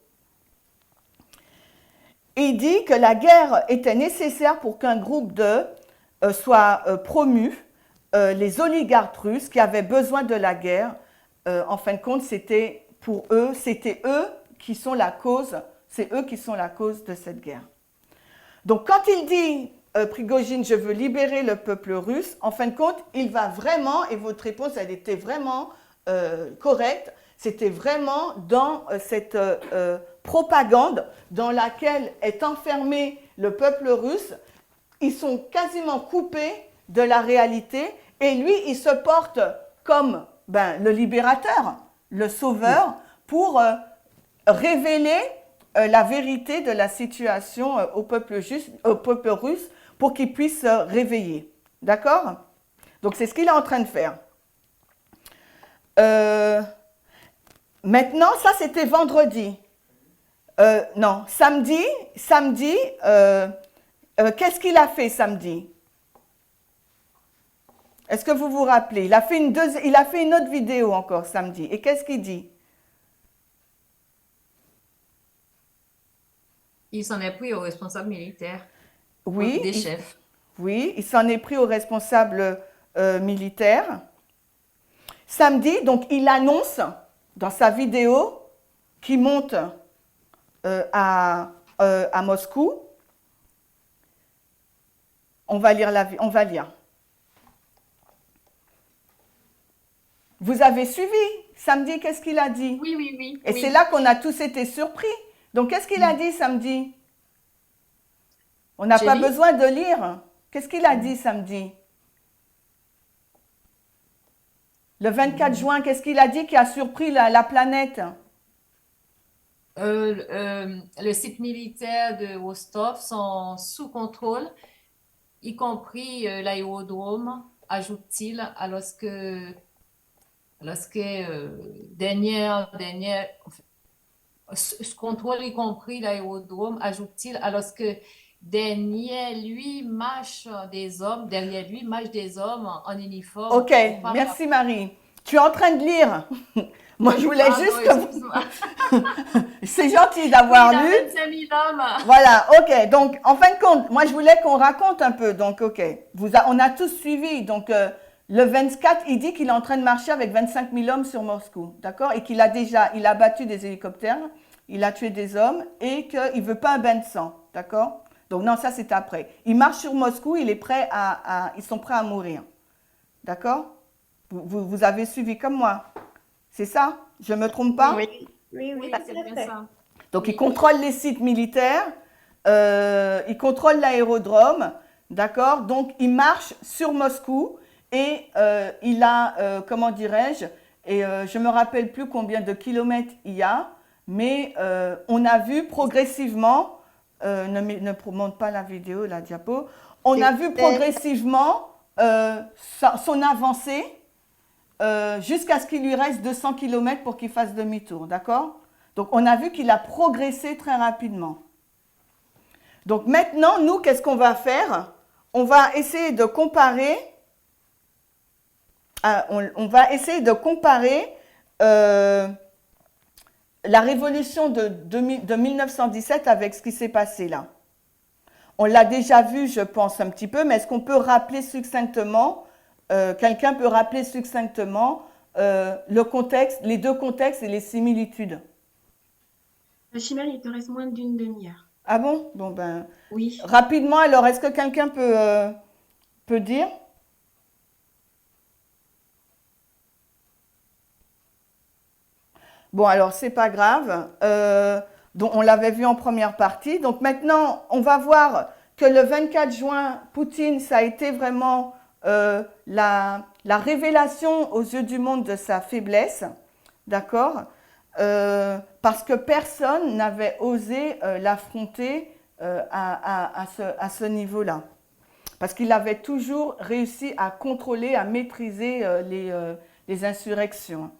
Et il dit que la guerre était nécessaire pour qu'un groupe soit promu, les oligarques russes qui avaient besoin de la guerre. En fin de compte, c'était eux qui sont la cause, c'est eux qui sont la cause de cette guerre. Donc quand il dit Prigojine, je veux libérer le peuple russe, en fin de compte, il va vraiment, et votre réponse, elle était vraiment correcte, c'était vraiment dans cette propagande dans laquelle est enfermé le peuple russe. Ils sont quasiment coupés de la réalité et lui, il se porte comme le libérateur, le sauveur, pour révéler la vérité de la situation au peuple russe pour qu'il puisse se réveiller. D'accord? Donc, c'est ce qu'il est en train de faire. Maintenant, ça, c'était vendredi. Non, samedi, qu'est-ce qu'il a fait samedi? Est-ce que vous vous rappelez? Il a fait une autre vidéo encore samedi. Et qu'est-ce qu'il dit? Il s'en est pris aux responsables militaires, Oui, des chefs. Oui, il s'en est pris aux responsables militaires. Samedi, donc il annonce dans sa vidéo qu'il monte à Moscou. On va lire. Vous avez suivi samedi, qu'est-ce qu'il a dit? Oui, oui, oui. Et oui. c'est là qu'on a tous été surpris. Donc, qu'est-ce qu'il a dit samedi? On n'a pas Jenny? besoin de lire. Qu'est-ce qu'il a dit samedi? Le 24 juin, qu'est-ce qu'il a dit qui a surpris la planète? Le site militaire de Rostov sont sous contrôle, y compris l'aérodrome, ajoute-t-il, ce contrôle y compris l'aérodrome, ajoute-t-il, alors que derrière lui marchent des hommes en uniforme. Ok, merci Marie. Tu es en train de lire. Moi, je voulais Pardon, juste... excuse-moi. C'est gentil d'avoir Oui, il lu. a 25 000 hommes. Voilà, ok. Donc, en fin de compte, moi, je voulais qu'on raconte un peu. Donc, ok. On a tous suivi. Donc, le 24, il dit qu'il est en train de marcher avec 25 000 hommes sur Moscou. D'accord? Et qu'il a il a battu des hélicoptères, il a tué des hommes et qu'il ne veut pas un bain de sang. D'accord? Donc, non, ça, c'est après. Il marche sur Moscou, ils sont prêts à mourir. D'accord? Vous avez suivi comme moi. C'est ça? Je ne me trompe pas? Oui, C'est bien ça. Donc, il contrôle les sites militaires, il contrôle l'aérodrome, d'accord? Donc, il marche sur Moscou et il a, comment dirais-je, et je ne me rappelle plus combien de kilomètres il y a, mais on a vu progressivement, ne montre pas la vidéo, la diapo, on a vu progressivement son avancée jusqu'à ce qu'il lui reste 200 km pour qu'il fasse demi-tour, d'accord? Donc, on a vu qu'il a progressé très rapidement. Donc, maintenant, nous, qu'est-ce qu'on va faire? On va essayer de comparer, la révolution de 1917 avec ce qui s'est passé là. On l'a déjà vu, je pense, un petit peu, mais est-ce qu'on peut rappeler succinctement, quelqu'un peut rappeler succinctement le contexte, les deux contextes et les similitudes? Chimère, il te reste moins d'une demi-heure. Ah bon? Bon ben, Oui. rapidement, alors, est-ce que quelqu'un peut dire? Bon, alors, c'est pas grave. Donc, on l'avait vu en première partie. Donc, maintenant, on va voir que le 24 juin, Poutine, ça a été vraiment la révélation aux yeux du monde de sa faiblesse. D'accord? Parce que personne n'avait osé l'affronter à ce niveau-là. Parce qu'il avait toujours réussi à contrôler, à maîtriser les insurrections.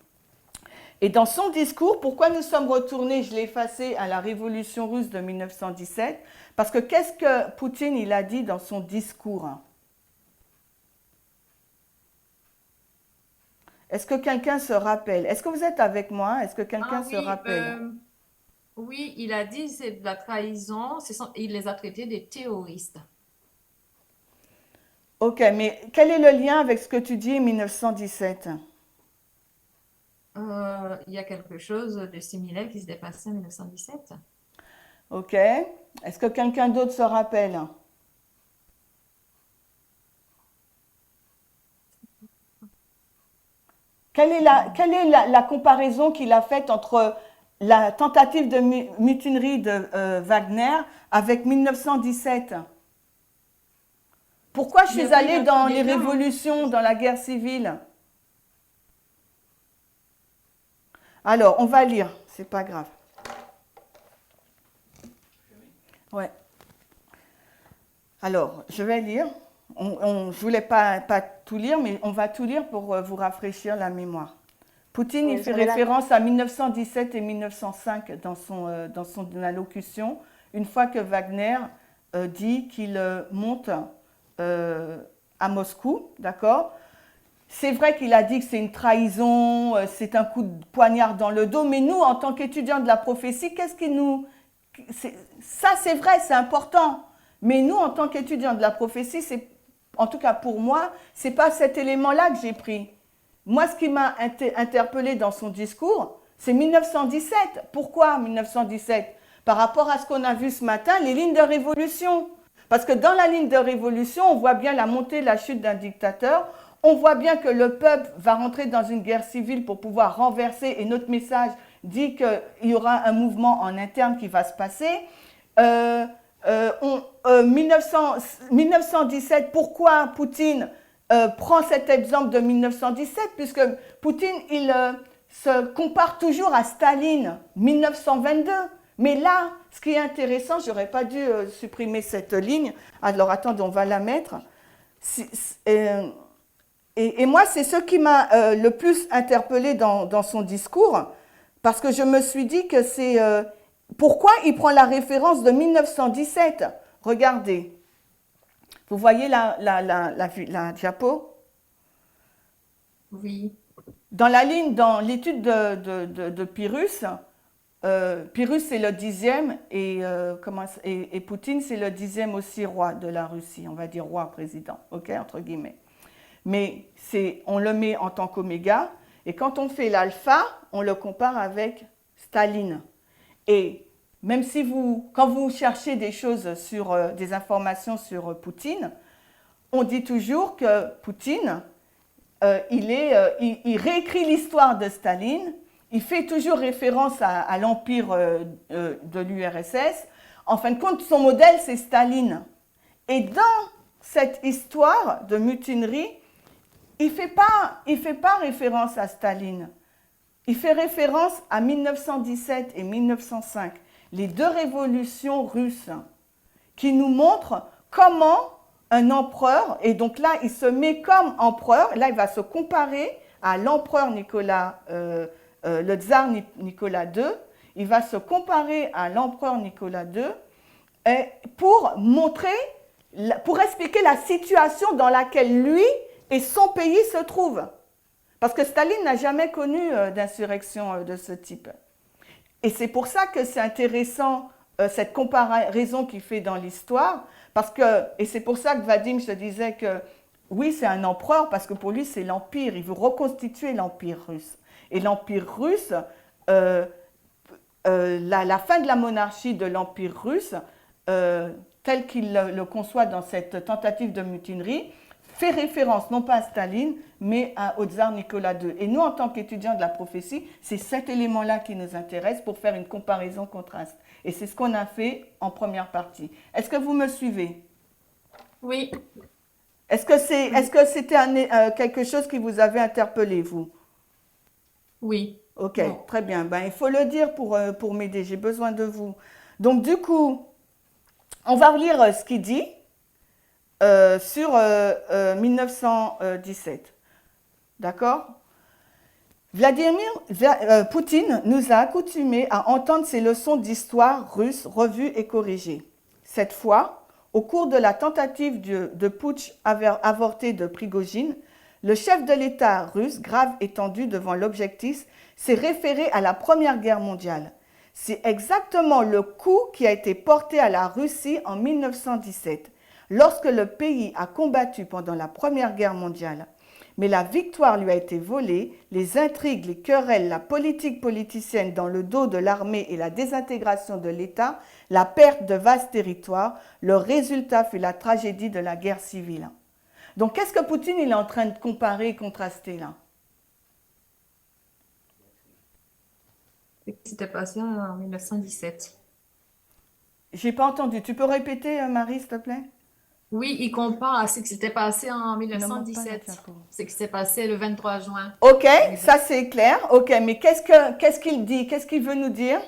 Et dans son discours, pourquoi nous sommes retournés, je l'ai effacé, à la révolution russe de 1917? Parce que qu'est-ce que Poutine il a dit dans son discours? Est-ce que quelqu'un se rappelle? Est-ce que vous êtes avec moi? Est-ce que quelqu'un se rappelle? Oui, il a dit c'est de la trahison, il les a traités des terroristes. Ok, mais quel est le lien avec ce que tu dis 1917? Il y a quelque chose de similaire qui s'est passé en 1917. Ok. Est-ce que quelqu'un d'autre se rappelle? Quelle est la comparaison qu'il a faite entre la tentative de mutinerie de Wagner avec 1917? Pourquoi je suis allée dans les révolutions, dans la guerre civile? Alors, on va lire, c'est pas grave. Ouais. Alors, je vais lire. Je ne voulais pas tout lire, mais on va tout lire pour vous rafraîchir la mémoire. Poutine, il fait référence à 1917 et 1905 dans son allocution, une fois que Wagner dit qu'il monte à Moscou, d'accord? C'est vrai qu'il a dit que c'est une trahison, c'est un coup de poignard dans le dos, mais nous, en tant qu'étudiants de la prophétie, qu'est-ce qui nous... Ça, c'est vrai, c'est important. Mais nous, en tant qu'étudiants de la prophétie, c'est, en tout cas pour moi, ce n'est pas cet élément-là que j'ai pris. Moi, ce qui m'a interpellé dans son discours, c'est 1917. Pourquoi 1917? par rapport à ce qu'on a vu ce matin, les lignes de révolution. Parce que dans la ligne de révolution, on voit bien la montée et la chute d'un dictateur. On voit bien que le peuple va rentrer dans une guerre civile pour pouvoir renverser. Et notre message dit qu'il y aura un mouvement en interne qui va se passer. 1917, pourquoi Poutine prend cet exemple de 1917? Puisque Poutine, il se compare toujours à Staline, 1922. Mais là, ce qui est intéressant, je n'aurais pas dû supprimer cette ligne. Alors, attendez, on va la mettre. Et moi, c'est ce qui m'a le plus interpellé dans son discours, parce que je me suis dit que c'est... pourquoi il prend la référence de 1917? Regardez. Vous voyez la diapo? Oui. Dans la ligne, dans l'étude de Pyrrhus, Pyrrhus c'est le 10e et Poutine c'est le 10e aussi roi de la Russie, on va dire roi président, ok, entre guillemets. Mais on le met en tant qu'oméga, et quand on fait l'alpha, on le compare avec Staline. Et même si quand vous cherchez des choses des informations sur Poutine, on dit toujours que Poutine, il réécrit l'histoire de Staline, il fait toujours référence à l'empire de l'URSS. En fin de compte, son modèle, c'est Staline. Et dans cette histoire de mutinerie, il ne fait pas référence à Staline. Il fait référence à 1917 et 1905, les deux révolutions russes, qui nous montrent comment un empereur, et donc là, il se met comme empereur, là, il va se comparer à l'empereur le tsar Nicolas II, il va se comparer à l'empereur Nicolas II pour expliquer la situation dans laquelle lui et son pays se trouvent. Parce que Staline n'a jamais connu d'insurrection de ce type. Et c'est pour ça que c'est intéressant, cette comparaison qu'il fait dans l'histoire, et c'est pour ça que Vadim, je te disais que oui, c'est un empereur, parce que pour lui, c'est l'empire, il veut reconstituer l'empire russe. Et l'empire russe, la fin de la monarchie de l'empire russe, tel qu'il le conçoit dans cette tentative de mutinerie, fait référence non pas à Staline, mais au tsar Nicolas II. Et nous, en tant qu'étudiants de la prophétie, c'est cet élément-là qui nous intéresse pour faire une comparaison contraste. Et c'est ce qu'on a fait en première partie. Est-ce que vous me suivez? Oui. Est-ce que c'était quelque chose qui vous avait interpellé, vous? Oui. Ok, très bien. Ben, il faut le dire pour m'aider. J'ai besoin de vous. Donc, du coup, on va relire ce qu'il dit sur 1917. D'accord? Poutine nous a accoutumés à entendre ces leçons d'histoire russe revues et corrigées. Cette fois, au cours de la tentative de putsch avorté de Prigojine, le chef de l'État russe, grave étendu devant l'objectif, s'est référé à la Première Guerre mondiale. C'est exactement le coup qui a été porté à la Russie en 1917, lorsque le pays a combattu pendant la Première Guerre mondiale. Mais la victoire lui a été volée, les intrigues, les querelles, la politique politicienne dans le dos de l'armée et la désintégration de l'État, la perte de vastes territoires, le résultat fut la tragédie de la guerre civile. Donc, qu'est-ce que Poutine il est en train de comparer et contraster là? Ce qui s'était passé en 1917. J'ai pas entendu. Tu peux répéter, Marie, s'il te plaît? Oui, il compare à ce qui s'était passé en 1917. Ce qui s'est passé le 23 juin. Ok, ça c'est clair. Ok, mais qu'est-ce qu'il dit? Qu'est-ce qu'il veut nous dire?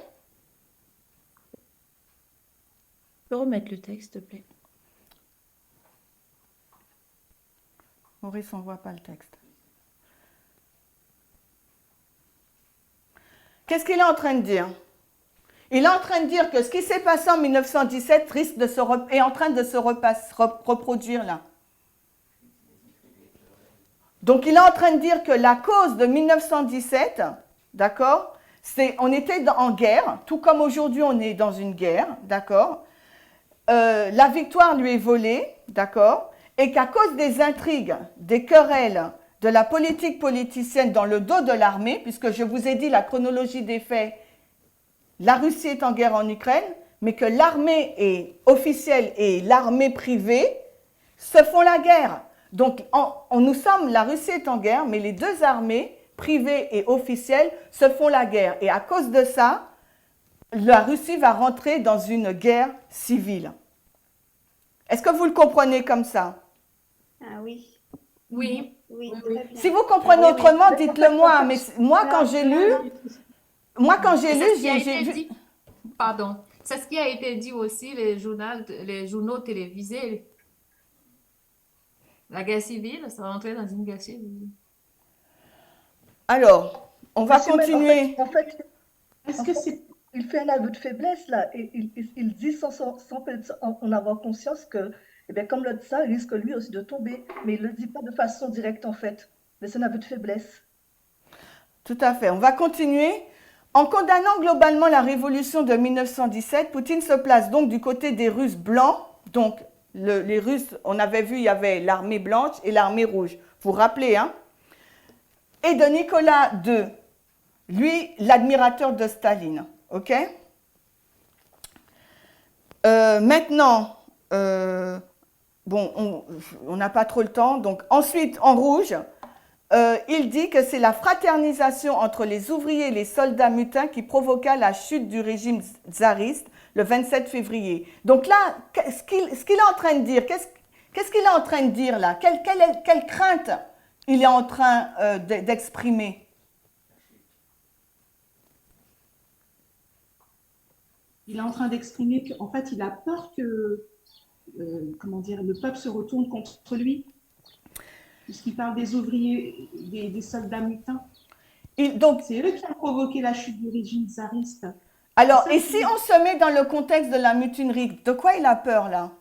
Tu peux remettre le texte, s'il te plaît? Maurice, on ne voit pas le texte. Qu'est-ce qu'il est en train de dire? Il est en train de dire que ce qui s'est passé en 1917 est en train de se reproduire là. Donc il est en train de dire que la cause de 1917, d'accord, on était en guerre, tout comme aujourd'hui on est dans une guerre, d'accord. La victoire lui est volée, d'accord, et qu'à cause des intrigues, des querelles, de la politique politicienne dans le dos de l'armée, puisque je vous ai dit la chronologie des faits, la Russie est en guerre en Ukraine, mais que l'armée officielle et l'armée privée se font la guerre. Donc, la Russie est en guerre, mais les deux armées, privées et officielles, se font la guerre. Et à cause de ça, la Russie va rentrer dans une guerre civile. Est-ce que vous le comprenez comme ça? Ah oui. Oui. Oui, Oui, très oui. bien. Si vous comprenez Oui, oui. autrement, Mais dites-le moi. Mais moi, quand j'ai lu, C'est ce qui a j'ai été vu. dit. Pardon. C'est ce qui a été dit aussi, les journaux télévisés. La guerre civile, ça va entrer dans une guerre civile. Alors, on va Monsieur, mais continuer. Est-ce que c'est... il fait un aveu de faiblesse là, et il dit sans en avoir conscience que, eh bien, comme le tsar, il risque lui aussi de tomber, mais il ne le dit pas de façon directe en fait, mais c'est un aveu de faiblesse. Tout à fait. On va continuer. En condamnant globalement la révolution de 1917, Poutine se place donc du côté des Russes blancs. Donc, les Russes, on avait vu, il y avait l'armée blanche et l'armée rouge. Vous vous rappelez, hein? Et de Nicolas II, lui, l'admirateur de Staline. OK? Maintenant, bon, on n'a pas trop le temps. Donc, ensuite, en rouge, il dit que c'est la fraternisation entre les ouvriers et les soldats mutins qui provoqua la chute du régime tsariste le 27 février. Donc là, ce qu'il est en train de dire, qu'est-ce qu'il est en train de dire là? Quelle crainte il est en train d'exprimer? Il est en train d'exprimer qu'en fait, il a peur que, comment dire, le peuple se retourne contre lui, puisqu'il parle des ouvriers, des soldats mutins. Donc, c'est eux qui ont provoqué la chute du régime tsariste. Alors, et si on se met dans le contexte de la mutinerie, de quoi il a peur là?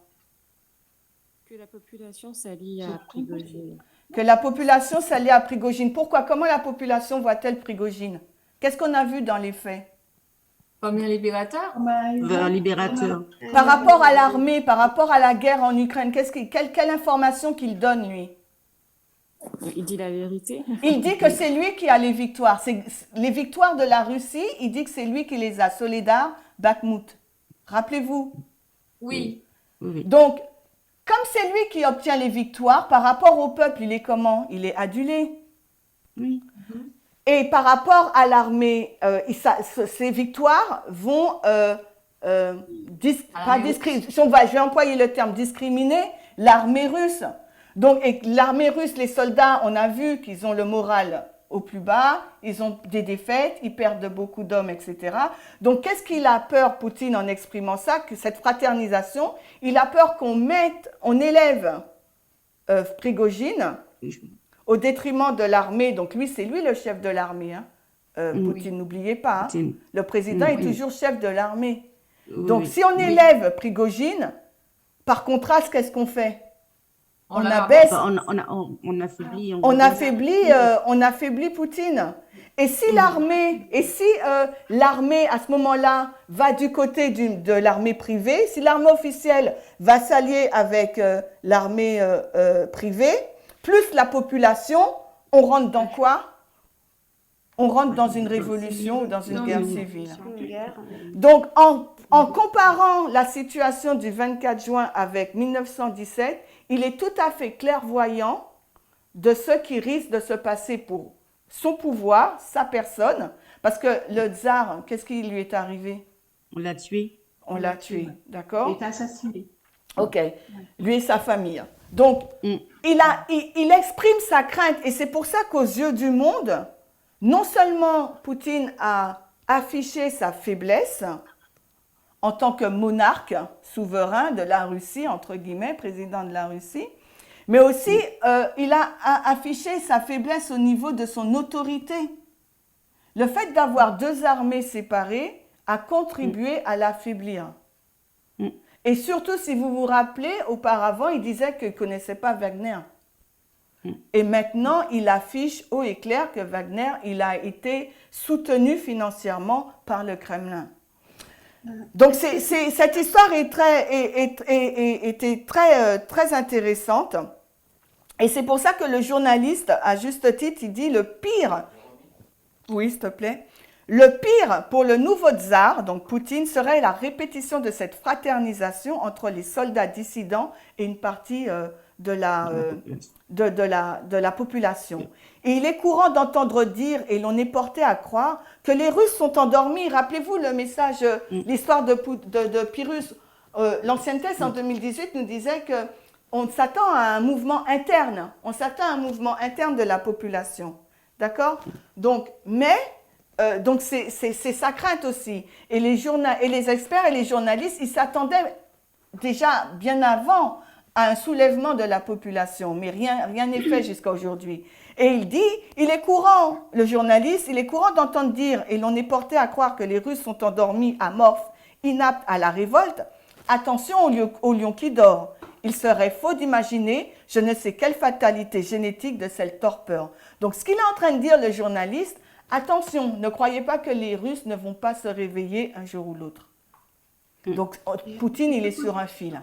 Que la population s'allie à Prigogine. Que la population s'allie à Prigogine. Pourquoi? Comment la population voit-elle Prigogine? Qu'est-ce qu'on a vu dans les faits? Comme un libérateur? Un libérateur. Par rapport à l'armée, par rapport à la guerre en Ukraine, quelle information qu'il donne, lui? Il dit la vérité. Il dit que c'est lui qui a les victoires. Les victoires de la Russie, il dit que c'est lui qui les a. Soledar, Bakhmut. Rappelez-vous? Oui. Donc, comme c'est lui qui obtient les victoires, par rapport au peuple, il est comment? Il est adulé. Oui. Et par rapport à l'armée, ces victoires vont, je vais employer le terme discriminer l'armée russe. Donc, et l'armée russe, les soldats, on a vu qu'ils ont le moral au plus bas, ils ont des défaites, ils perdent beaucoup d'hommes, etc. Donc, qu'est-ce qu'il a peur, Poutine, en exprimant ça, que cette fraternisation? Il a peur on élève Prigogine au détriment de l'armée. Donc, c'est lui le chef de l'armée, hein. Poutine, n'oubliez pas, hein. Le président est toujours chef de l'armée. Donc, si on élève Prigogine, par contraste, qu'est-ce qu'on fait? On abaisse. On affaiblit. On affaiblit Poutine. Et si l'armée, à ce moment-là, va du côté de l'armée privée, si l'armée officielle va s'allier avec l'armée privée, plus la population, on rentre dans quoi? On rentre dans une révolution ou dans une guerre civile. Donc, en comparant la situation du 24 juin avec 1917, il est tout à fait clairvoyant de ce qui risque de se passer pour son pouvoir, sa personne, parce que le tsar, qu'est-ce qui lui est arrivé? On l'a tué. On l'a tué, d'accord? Il est assassiné. Ok, lui et sa famille. Donc, il exprime sa crainte, et c'est pour ça qu'aux yeux du monde, non seulement Poutine a affiché sa faiblesse en tant que monarque souverain de la Russie, entre guillemets, président de la Russie, mais aussi il a affiché sa faiblesse au niveau de son autorité. Le fait d'avoir deux armées séparées a contribué à l'affaiblir. Et surtout, si vous vous rappelez, auparavant, il disait qu'il ne connaissait pas Wagner. Et maintenant, il affiche haut et clair que Wagner, il a été soutenu financièrement par le Kremlin. Donc, cette histoire était très intéressante. Et c'est pour ça que le journaliste, à juste titre, il dit le pire, oui, s'il te plaît, Le pire pour le nouveau tsar, donc Poutine, serait la répétition de cette fraternisation entre les soldats dissidents et une partie de la population. Et il est courant d'entendre dire, et l'on est porté à croire, que les Russes sont endormis. Rappelez-vous le message, l'histoire de Pyrrhus. L'ancienne thèse en 2018 nous disait qu'on s'attend à un mouvement interne. On s'attend à un mouvement interne de la population. D'accord? Donc, donc c'est sa crainte aussi. Et les experts et les journalistes, ils s'attendaient déjà bien avant à un soulèvement de la population, mais rien n'est fait jusqu'à aujourd'hui. Et il dit, il est courant, le journaliste, il est courant d'entendre dire, et l'on est porté à croire que les Russes sont endormis, amorphes, inaptes à la révolte. Attention au lion qui dort. Il serait faux d'imaginer je ne sais quelle fatalité génétique de cette torpeur. Donc ce qu'il est en train de dire, le journaliste, attention, ne croyez pas que les Russes ne vont pas se réveiller un jour ou l'autre. Donc Poutine, il est sur un fil.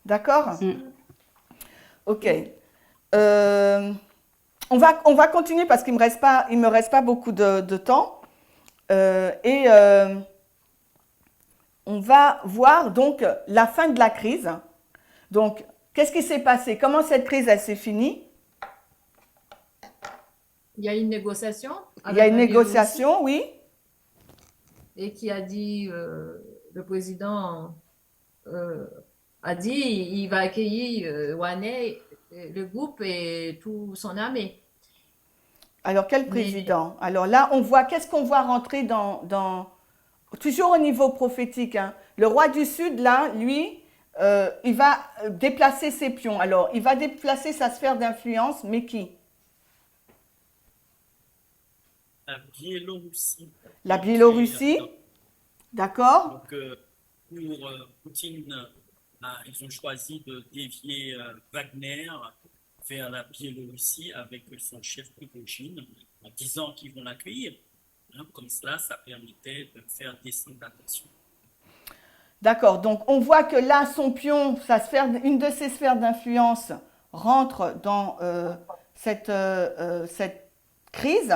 D'accord? Ok. On va continuer parce qu'il ne me reste pas beaucoup de temps. On va voir donc la fin de la crise. Donc, qu'est-ce qui s'est passé? Comment cette crise, elle s'est finie? Il y a une négociation. Il y a une négociation, oui. Et qui a dit, le président a dit, il va accueillir Rouennais, le groupe et tout son armée. Alors, quel président? Alors là, on voit, qu'est-ce qu'on voit rentrer toujours au niveau prophétique, hein. Le roi du Sud, là, lui, il va déplacer ses pions. Alors, il va déplacer sa sphère d'influence, mais qui? La Biélorussie. La Biélorussie, d'accord. Donc, pour Poutine, ils ont choisi de dévier Wagner vers la Biélorussie avec son chef Prigojine, en disant qu'ils vont l'accueillir. Hein, comme cela, ça permettait de faire descendre la tension. D'accord, donc on voit que là, son pion, une de ses sphères d'influence rentre dans cette crise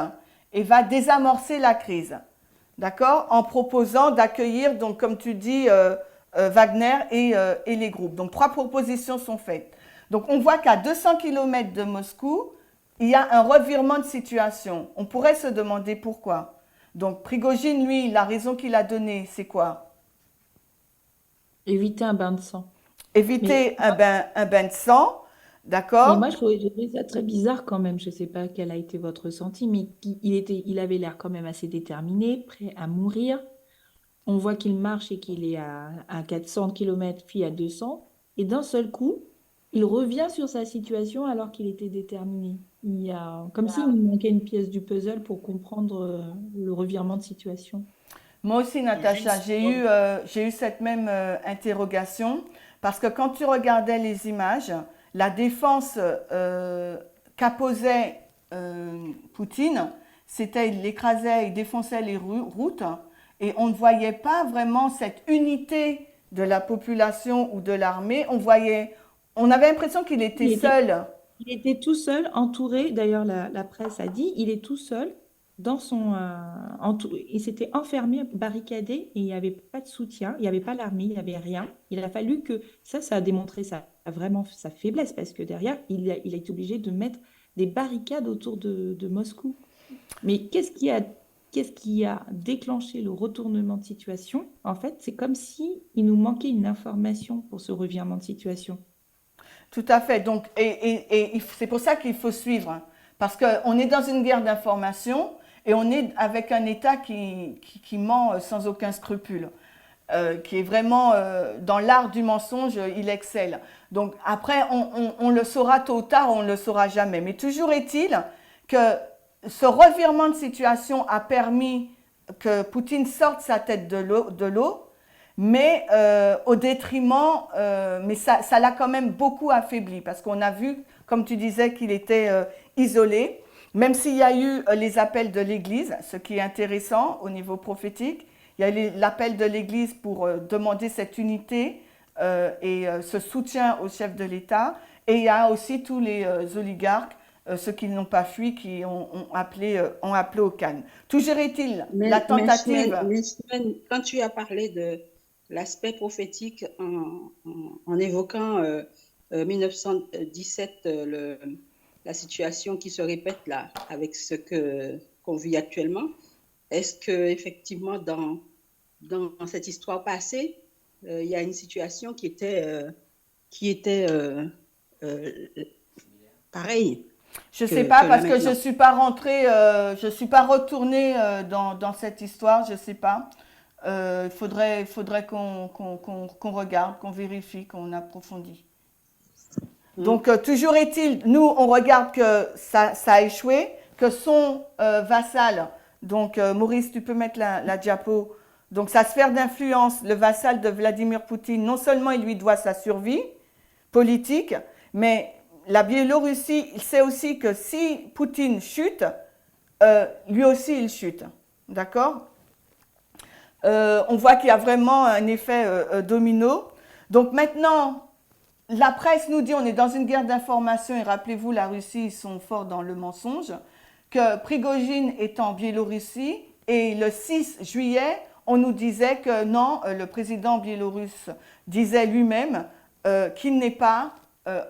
et va désamorcer la crise, d'accord, en proposant d'accueillir, donc comme tu dis, Wagner et les groupes. Donc 3 propositions sont faites. Donc on voit qu'à 200 km de Moscou, il y a un revirement de situation. On pourrait se demander pourquoi. Donc Prigojine, lui, la raison qu'il a donnée, c'est quoi? Éviter un bain de sang. Éviter un bain de sang, d'accord? Mais moi, je trouvais ça très bizarre quand même. Je ne sais pas quel a été votre ressenti, mais il avait l'air quand même assez déterminé, prêt à mourir. On voit qu'il marche et qu'il est à 400 km, puis à 200. Et d'un seul coup, il revient sur sa situation alors qu'il était déterminé. Comme s'il nous manquait une pièce du puzzle pour comprendre le revirement de situation. Moi aussi, Natacha, j'ai eu cette même interrogation parce que quand tu regardais les images, la défense qu'apposait Poutine, c'était il écrasait, il défonçait les routes et on ne voyait pas vraiment cette unité de la population ou de l'armée. On avait l'impression qu'il était seul. Il était tout seul, entouré, d'ailleurs la presse a dit, il est tout seul. Il s'était enfermé, barricadé, et il n'y avait pas de soutien, il n'y avait pas l'armée, il n'y avait rien. Il a fallu que ça a démontré vraiment sa faiblesse, parce que derrière, il a été obligé de mettre des barricades autour de Moscou. Mais qu'est-ce qui a déclenché le retournement de situation? En fait, c'est comme si il nous manquait une information pour ce revirement de situation. Tout à fait. Donc, et c'est pour ça qu'il faut suivre, hein, parce qu'on est dans une guerre d'information. Et on est avec un État qui ment sans aucun scrupule, qui est vraiment dans l'art du mensonge, il excelle. Donc après, on le saura tôt ou tard, on ne le saura jamais. Mais toujours est-il que ce revirement de situation a permis que Poutine sorte sa tête de l'eau, mais au détriment, mais ça l'a quand même beaucoup affaibli, parce qu'on a vu, comme tu disais, qu'il était isolé. Même s'il y a eu les appels de l'Église, ce qui est intéressant au niveau prophétique, il y a eu l'appel de l'Église pour demander cette unité et ce soutien au chef de l'État. Et il y a aussi tous les oligarques ceux qui n'ont pas fui, qui ont appelé au calme. Toujours est-il, Mais, la tentative... quand tu as parlé de l'aspect prophétique en évoquant 1917, la situation qui se répète là, avec ce qu'on vit actuellement, est-ce que effectivement dans cette histoire passée, il y a une situation qui était pareille? Je ne sais pas parce que je ne suis pas rentrée, je ne suis pas retournée dans cette histoire, je ne sais pas. Il faudrait qu'on regarde, qu'on vérifie, qu'on approfondit. Donc, toujours est-il, nous, on regarde que ça a échoué, que son vassal, donc Maurice, tu peux mettre la diapo, donc sa sphère d'influence, le vassal de Vladimir Poutine, non seulement il lui doit sa survie politique, mais la Biélorussie, il sait aussi que si Poutine chute, lui aussi il chute. D'accord ? On voit qu'il y a vraiment un effet domino. Donc maintenant, la presse nous dit, on est dans une guerre d'information, et rappelez-vous, la Russie, ils sont forts dans le mensonge, que Prigojine est en Biélorussie, et le 6 juillet, on nous disait que non, le président biélorusse disait lui-même qu'il n'est pas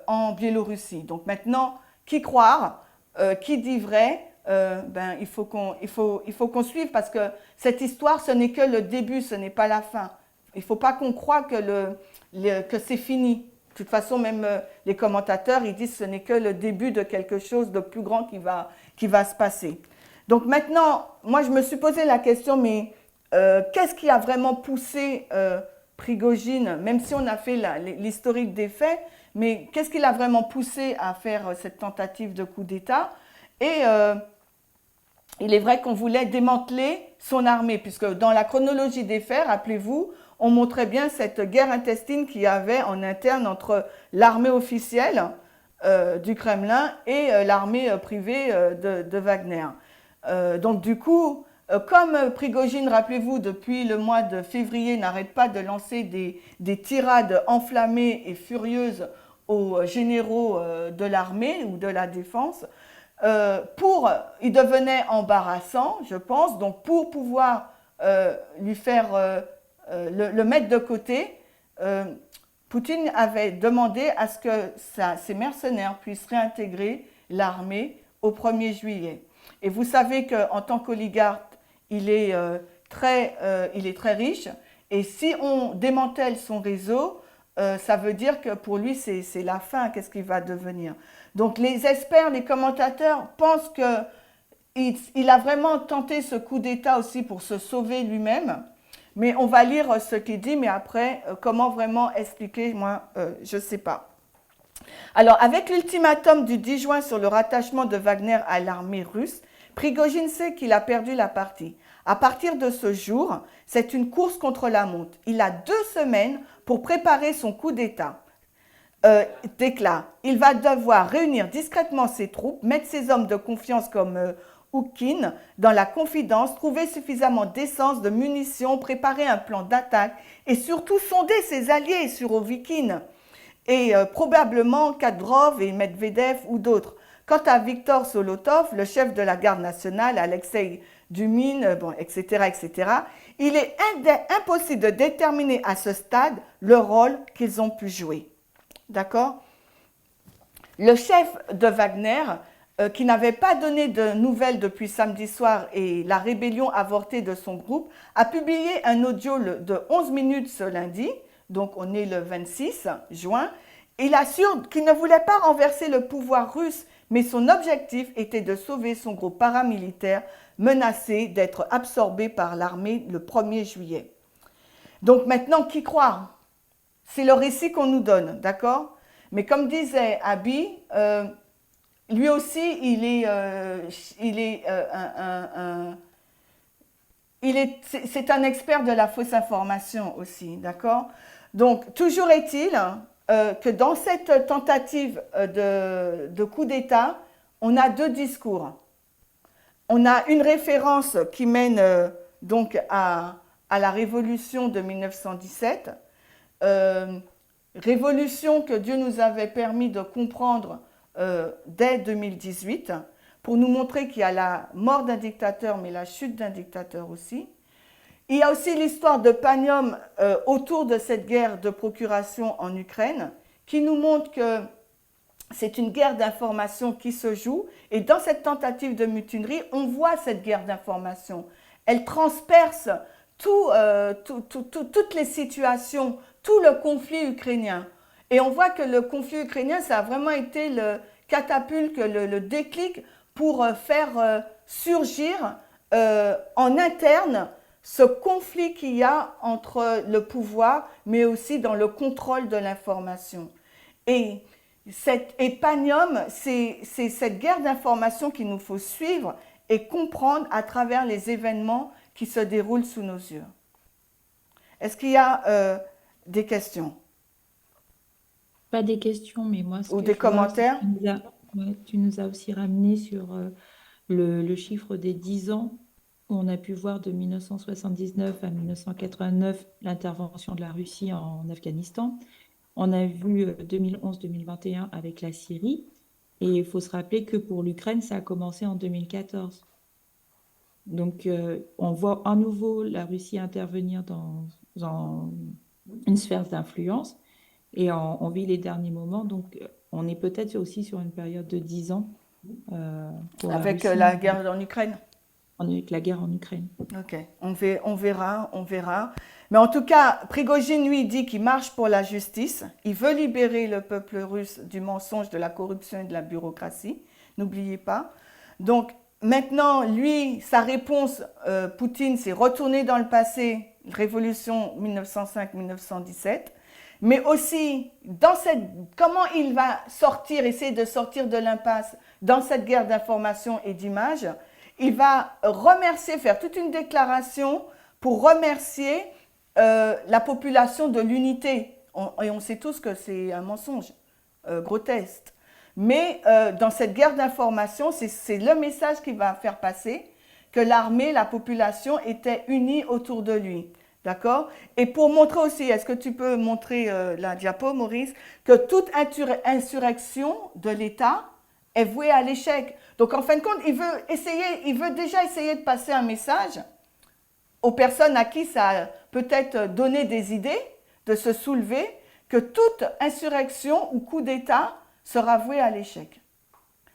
en Biélorussie. Donc maintenant, qui croire, qui dit vrai, il faut qu'on suive, parce que cette histoire, ce n'est que le début, ce n'est pas la fin. Il ne faut pas qu'on croie que c'est fini. De toute façon, même les commentateurs, ils disent que ce n'est que le début de quelque chose de plus grand qui va se passer. Donc maintenant, moi je me suis posé la question, mais qu'est-ce qui a vraiment poussé Prigojine, même si on a fait l'historique des faits, mais qu'est-ce qui l'a vraiment poussé à faire cette tentative de coup d'État? Et il est vrai qu'on voulait démanteler son armée, puisque dans la chronologie des faits, rappelez-vous, on montrait bien cette guerre intestine qu'il y avait en interne entre l'armée officielle du Kremlin et l'armée privée de Wagner. Donc du coup, comme Prigojine, rappelez-vous, depuis le mois de février, n'arrête pas de lancer des tirades enflammées et furieuses aux généraux de l'armée ou de la défense, il devenait embarrassant, je pense, donc pour pouvoir lui faire... le mettre de côté, Poutine avait demandé à ce que ses mercenaires puissent réintégrer l'armée au 1er juillet. Et vous savez qu'en tant qu'oligarque, il est très riche, et si on démantèle son réseau, ça veut dire que pour lui, c'est la fin, qu'est-ce qu'il va devenir. Donc les experts, les commentateurs pensent qu'il a vraiment tenté ce coup d'État aussi pour se sauver lui-même. Mais on va lire ce qu'il dit, mais après, comment vraiment expliquer, moi, je ne sais pas. Alors, avec l'ultimatum du 10 juin sur le rattachement de Wagner à l'armée russe, Prigojine sait qu'il a perdu la partie. À partir de ce jour, c'est une course contre la montre. Il a 2 semaines pour préparer son coup d'État. Déclare, il va devoir réunir discrètement ses troupes, mettre ses hommes de confiance comme... Oukine, dans la confidence, trouver suffisamment d'essence, de munitions, préparer un plan d'attaque et surtout sonder ses alliés sur Ovikine et probablement Kadyrov et Medvedev ou d'autres. Quant à Viktor Solotov, le chef de la garde nationale, Alexei Dumine, etc., il est impossible de déterminer à ce stade le rôle qu'ils ont pu jouer. D'accord ? Le chef de Wagner, qui n'avait pas donné de nouvelles depuis samedi soir et la rébellion avortée de son groupe, a publié un audio de 11 minutes ce lundi, donc on est le 26 juin. Il assure qu'il ne voulait pas renverser le pouvoir russe, mais son objectif était de sauver son groupe paramilitaire menacé d'être absorbé par l'armée le 1er juillet. Donc maintenant, qui croire? C'est le récit qu'on nous donne, d'accord? Mais comme disait Abi, lui aussi, c'est un expert de la fausse information aussi, d'accord? Donc, toujours est-il que dans cette tentative de coup d'État, on a 2 discours. On a une référence qui mène donc à la révolution de 1917, révolution que Dieu nous avait permis de comprendre dès 2018 pour nous montrer qu'il y a la mort d'un dictateur, mais la chute d'un dictateur aussi. Il y a aussi l'histoire de Panium autour de cette guerre de procuration en Ukraine, qui nous montre que c'est une guerre d'information qui se joue. Et dans cette tentative de mutinerie, on voit cette guerre d'information. Elle transperce toutes les situations, tout le conflit ukrainien. Et on voit que le conflit ukrainien, ça a vraiment été le catapulte, le déclic pour faire surgir en interne ce conflit qu'il y a entre le pouvoir, mais aussi dans le contrôle de l'information. Et Panium, c'est cette guerre d'information qu'il nous faut suivre et comprendre à travers les événements qui se déroulent sous nos yeux. Est-ce qu'il y a des questions? Pas des questions, mais moi, ce ou que des je vois, c'est commentaires? que tu nous as aussi ramené sur le chiffre des 10 ans. On a pu voir de 1979 à 1989 l'intervention de la Russie en Afghanistan. On a vu 2011-2021 avec la Syrie. Et il faut se rappeler que pour l'Ukraine, ça a commencé en 2014. Donc, on voit à nouveau la Russie intervenir dans une sphère d'influence. Et on vit les derniers moments. Donc, on est peut-être aussi sur une période de 10 ans pour Avec la Russie. la guerre en Ukraine? Avec la guerre en Ukraine. Ok, on verra. Mais en tout cas, Prigojine, lui, dit qu'il marche pour la justice. Il veut libérer le peuple russe du mensonge, de la corruption et de la bureaucratie. N'oubliez pas. Donc, maintenant, lui, sa réponse, Poutine, c'est retourner dans le passé, révolution 1905-1917. Mais aussi, comment il va essayer de sortir de l'impasse dans cette guerre d'information et d'images. Il va faire toute une déclaration pour remercier la population de l'unité. Et on sait tous que c'est un mensonge grotesque. Mais dans cette guerre d'information, c'est le message qu'il va faire passer, que l'armée, la population étaient unis autour de lui. D'accord? Et pour montrer aussi, est-ce que tu peux montrer la diapo, Maurice, que toute insurrection de l'État est vouée à l'échec. Donc, en fin de compte, il veut déjà essayer de passer un message aux personnes à qui ça a peut-être donné des idées, de se soulever, que toute insurrection ou coup d'État sera vouée à l'échec.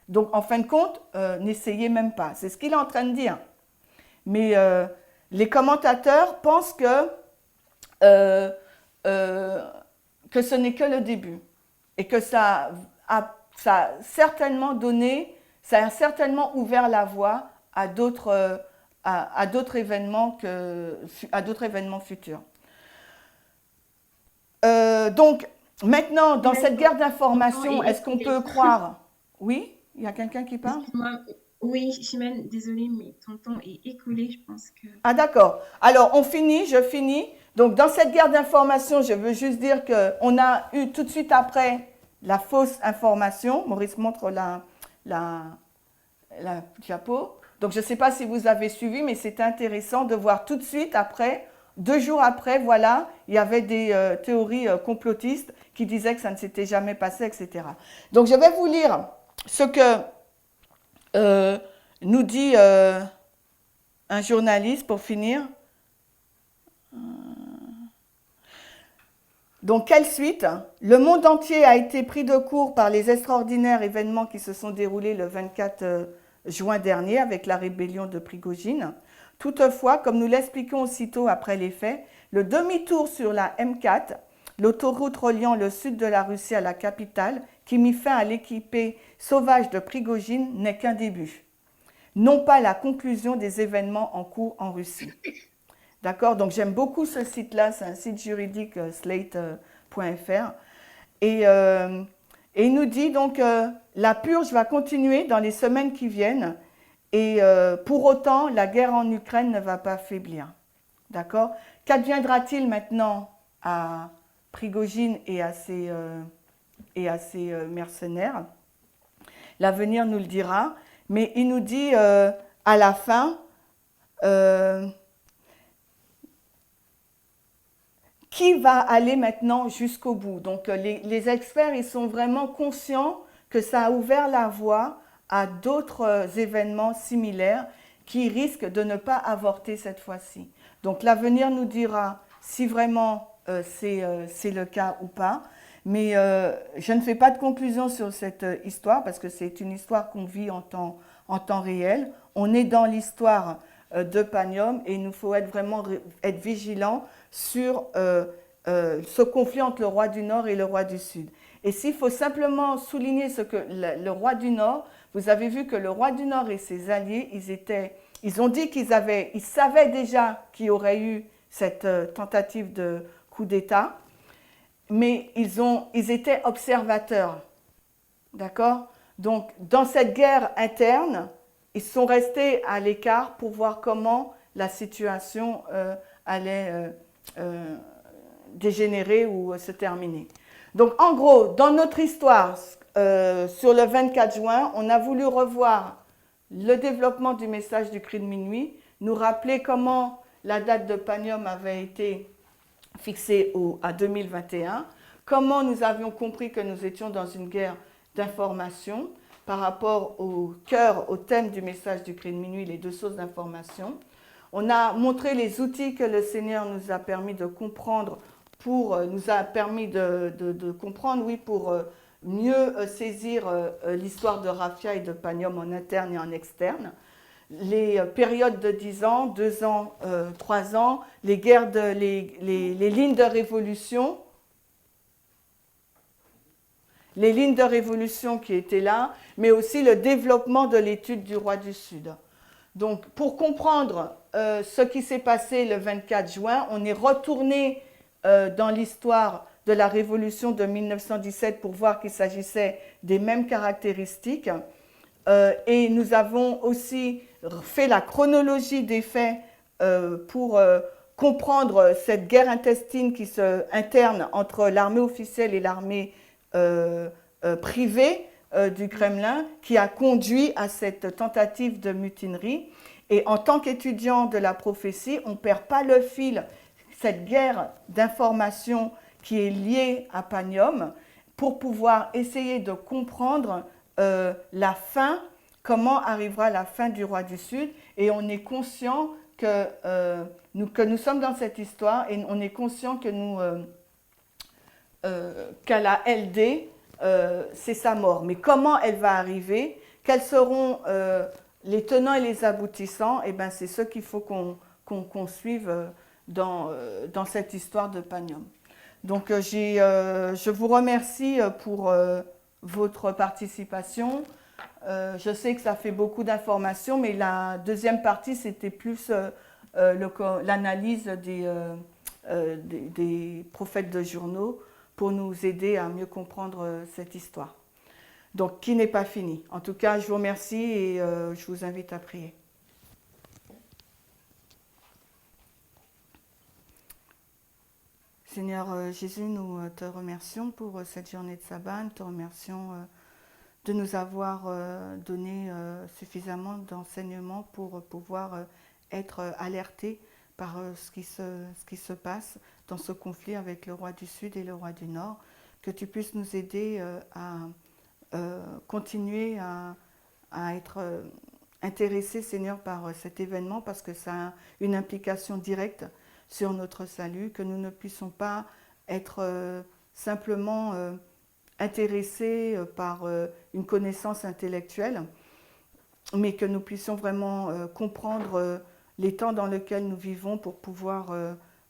Donc, en fin de compte, n'essayez même pas. C'est ce qu'il est en train de dire. Mais les commentateurs pensent que ce n'est que le début et que ça a certainement ouvert la voie à d'autres événements futurs. Donc, maintenant, dans cette guerre d'information, est-ce qu'on peut croire? Oui? Il y a quelqu'un qui parle? Oui, Chimène, désolée, mais ton temps est écoulé, je pense que... Ah d'accord. Alors, je finis. Donc, dans cette guerre d'information, je veux juste dire qu'on a eu tout de suite après la fausse information. Maurice montre la diapo. Donc, je ne sais pas si vous avez suivi, mais c'est intéressant de voir tout de suite après, 2 jours après, voilà, il y avait des théories complotistes qui disaient que ça ne s'était jamais passé, etc. Donc, je vais vous lire ce que nous dit un journaliste pour finir. Donc, quelle suite? Le monde entier a été pris de court par les extraordinaires événements qui se sont déroulés le 24 juin dernier avec la rébellion de Prigojine. Toutefois, comme nous l'expliquons aussitôt après les faits, le demi-tour sur la M4, l'autoroute reliant le sud de la Russie à la capitale, qui mit fin à l'équipée sauvage de Prigojine, n'est qu'un début. Non pas la conclusion des événements en cours en Russie. D'accord? Donc j'aime beaucoup ce site-là, c'est un site juridique, slate.fr. Et il nous dit donc la purge va continuer dans les semaines qui viennent et pour autant, la guerre en Ukraine ne va pas faiblir. D'accord? Qu'adviendra-t-il maintenant à Prigojine et à ses mercenaires? L'avenir nous le dira, mais il nous dit à la fin qui va aller maintenant jusqu'au bout. Donc les experts, ils sont vraiment conscients que ça a ouvert la voie à d'autres événements similaires qui risquent de ne pas avorter cette fois-ci. Donc l'avenir nous dira si vraiment c'est le cas ou pas. Mais je ne fais pas de conclusion sur cette histoire parce que c'est une histoire qu'on vit en temps réel. On est dans l'histoire de Panium et il nous faut vraiment être vigilants sur ce conflit entre le roi du Nord et le roi du Sud. Et s'il faut simplement souligner ce que le roi du Nord, vous avez vu que le roi du Nord et ses alliés, ils ont dit ils savaient déjà qu'il y aurait eu cette tentative de coup d'État, mais ils étaient observateurs, d'accord? Donc, dans cette guerre interne, ils sont restés à l'écart pour voir comment la situation allait dégénérer ou se terminer. Donc, en gros, dans notre histoire, sur le 24 juin, on a voulu revoir le développement du message du cri de minuit, nous rappeler comment la date de Panium avait été fixée à 2021, comment nous avions compris que nous étions dans une guerre d'information par rapport au cœur, au thème du message du cri de minuit, les deux sources d'information. On a montré les outils que le Seigneur nous a permis de comprendre pour mieux saisir l'histoire de Raphia et de Panium en interne et en externe. Les périodes de 10 ans, 2 ans, 3 ans, les lignes de révolution, qui étaient là, mais aussi le développement de l'étude du roi du Sud. Donc, pour comprendre ce qui s'est passé le 24 juin, on est retourné dans l'histoire de la révolution de 1917 pour voir qu'il s'agissait des mêmes caractéristiques. Et nous avons aussi fait la chronologie des faits pour comprendre cette guerre interne entre l'armée officielle et l'armée privée du Kremlin qui a conduit à cette tentative de mutinerie. Et en tant qu'étudiant de la prophétie, on ne perd pas le fil, cette guerre d'information qui est liée à Panium, pour pouvoir essayer de comprendre la fin, comment arrivera la fin du roi du Sud. Et on est conscient que nous sommes dans cette histoire et on est conscient que qu'à la LD, c'est sa mort. Mais comment elle va arriver, quels seront les tenants et les aboutissants, eh ben, c'est ce qu'il faut qu'on suive dans cette histoire de Panium. Donc je vous remercie pour votre participation. Je sais que ça fait beaucoup d'informations, mais la deuxième partie, c'était plus l'analyse des prophètes de journaux pour nous aider à mieux comprendre cette histoire. Donc, qui n'est pas fini. En tout cas, je vous remercie et je vous invite à prier. Seigneur Jésus, nous te remercions pour cette journée de sabbat. Nous te remercions de nous avoir donné suffisamment d'enseignements pour pouvoir être alertés par ce qui se passe dans ce conflit avec le roi du Sud et le roi du Nord. Que tu puisses nous aider à continuer à être intéressés, Seigneur, par cet événement parce que ça a une implication directe sur notre salut, que nous ne puissions pas être simplement intéressés par une connaissance intellectuelle, mais que nous puissions vraiment comprendre les temps dans lesquels nous vivons pour pouvoir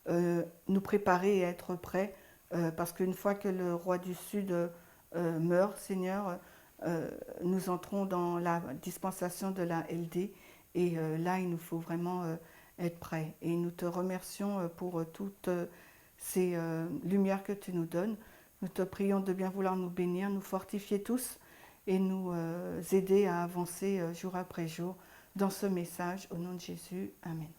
nous préparer et être prêts, parce qu'une fois que le roi du Sud meurt, Seigneur, nous entrons dans la dispensation de la LD, et là, il nous faut vraiment être prêts. Et nous te remercions pour toutes ces lumières que tu nous donnes. Nous te prions de bien vouloir nous bénir, nous fortifier tous et nous aider à avancer jour après jour dans ce message. Au nom de Jésus, Amen.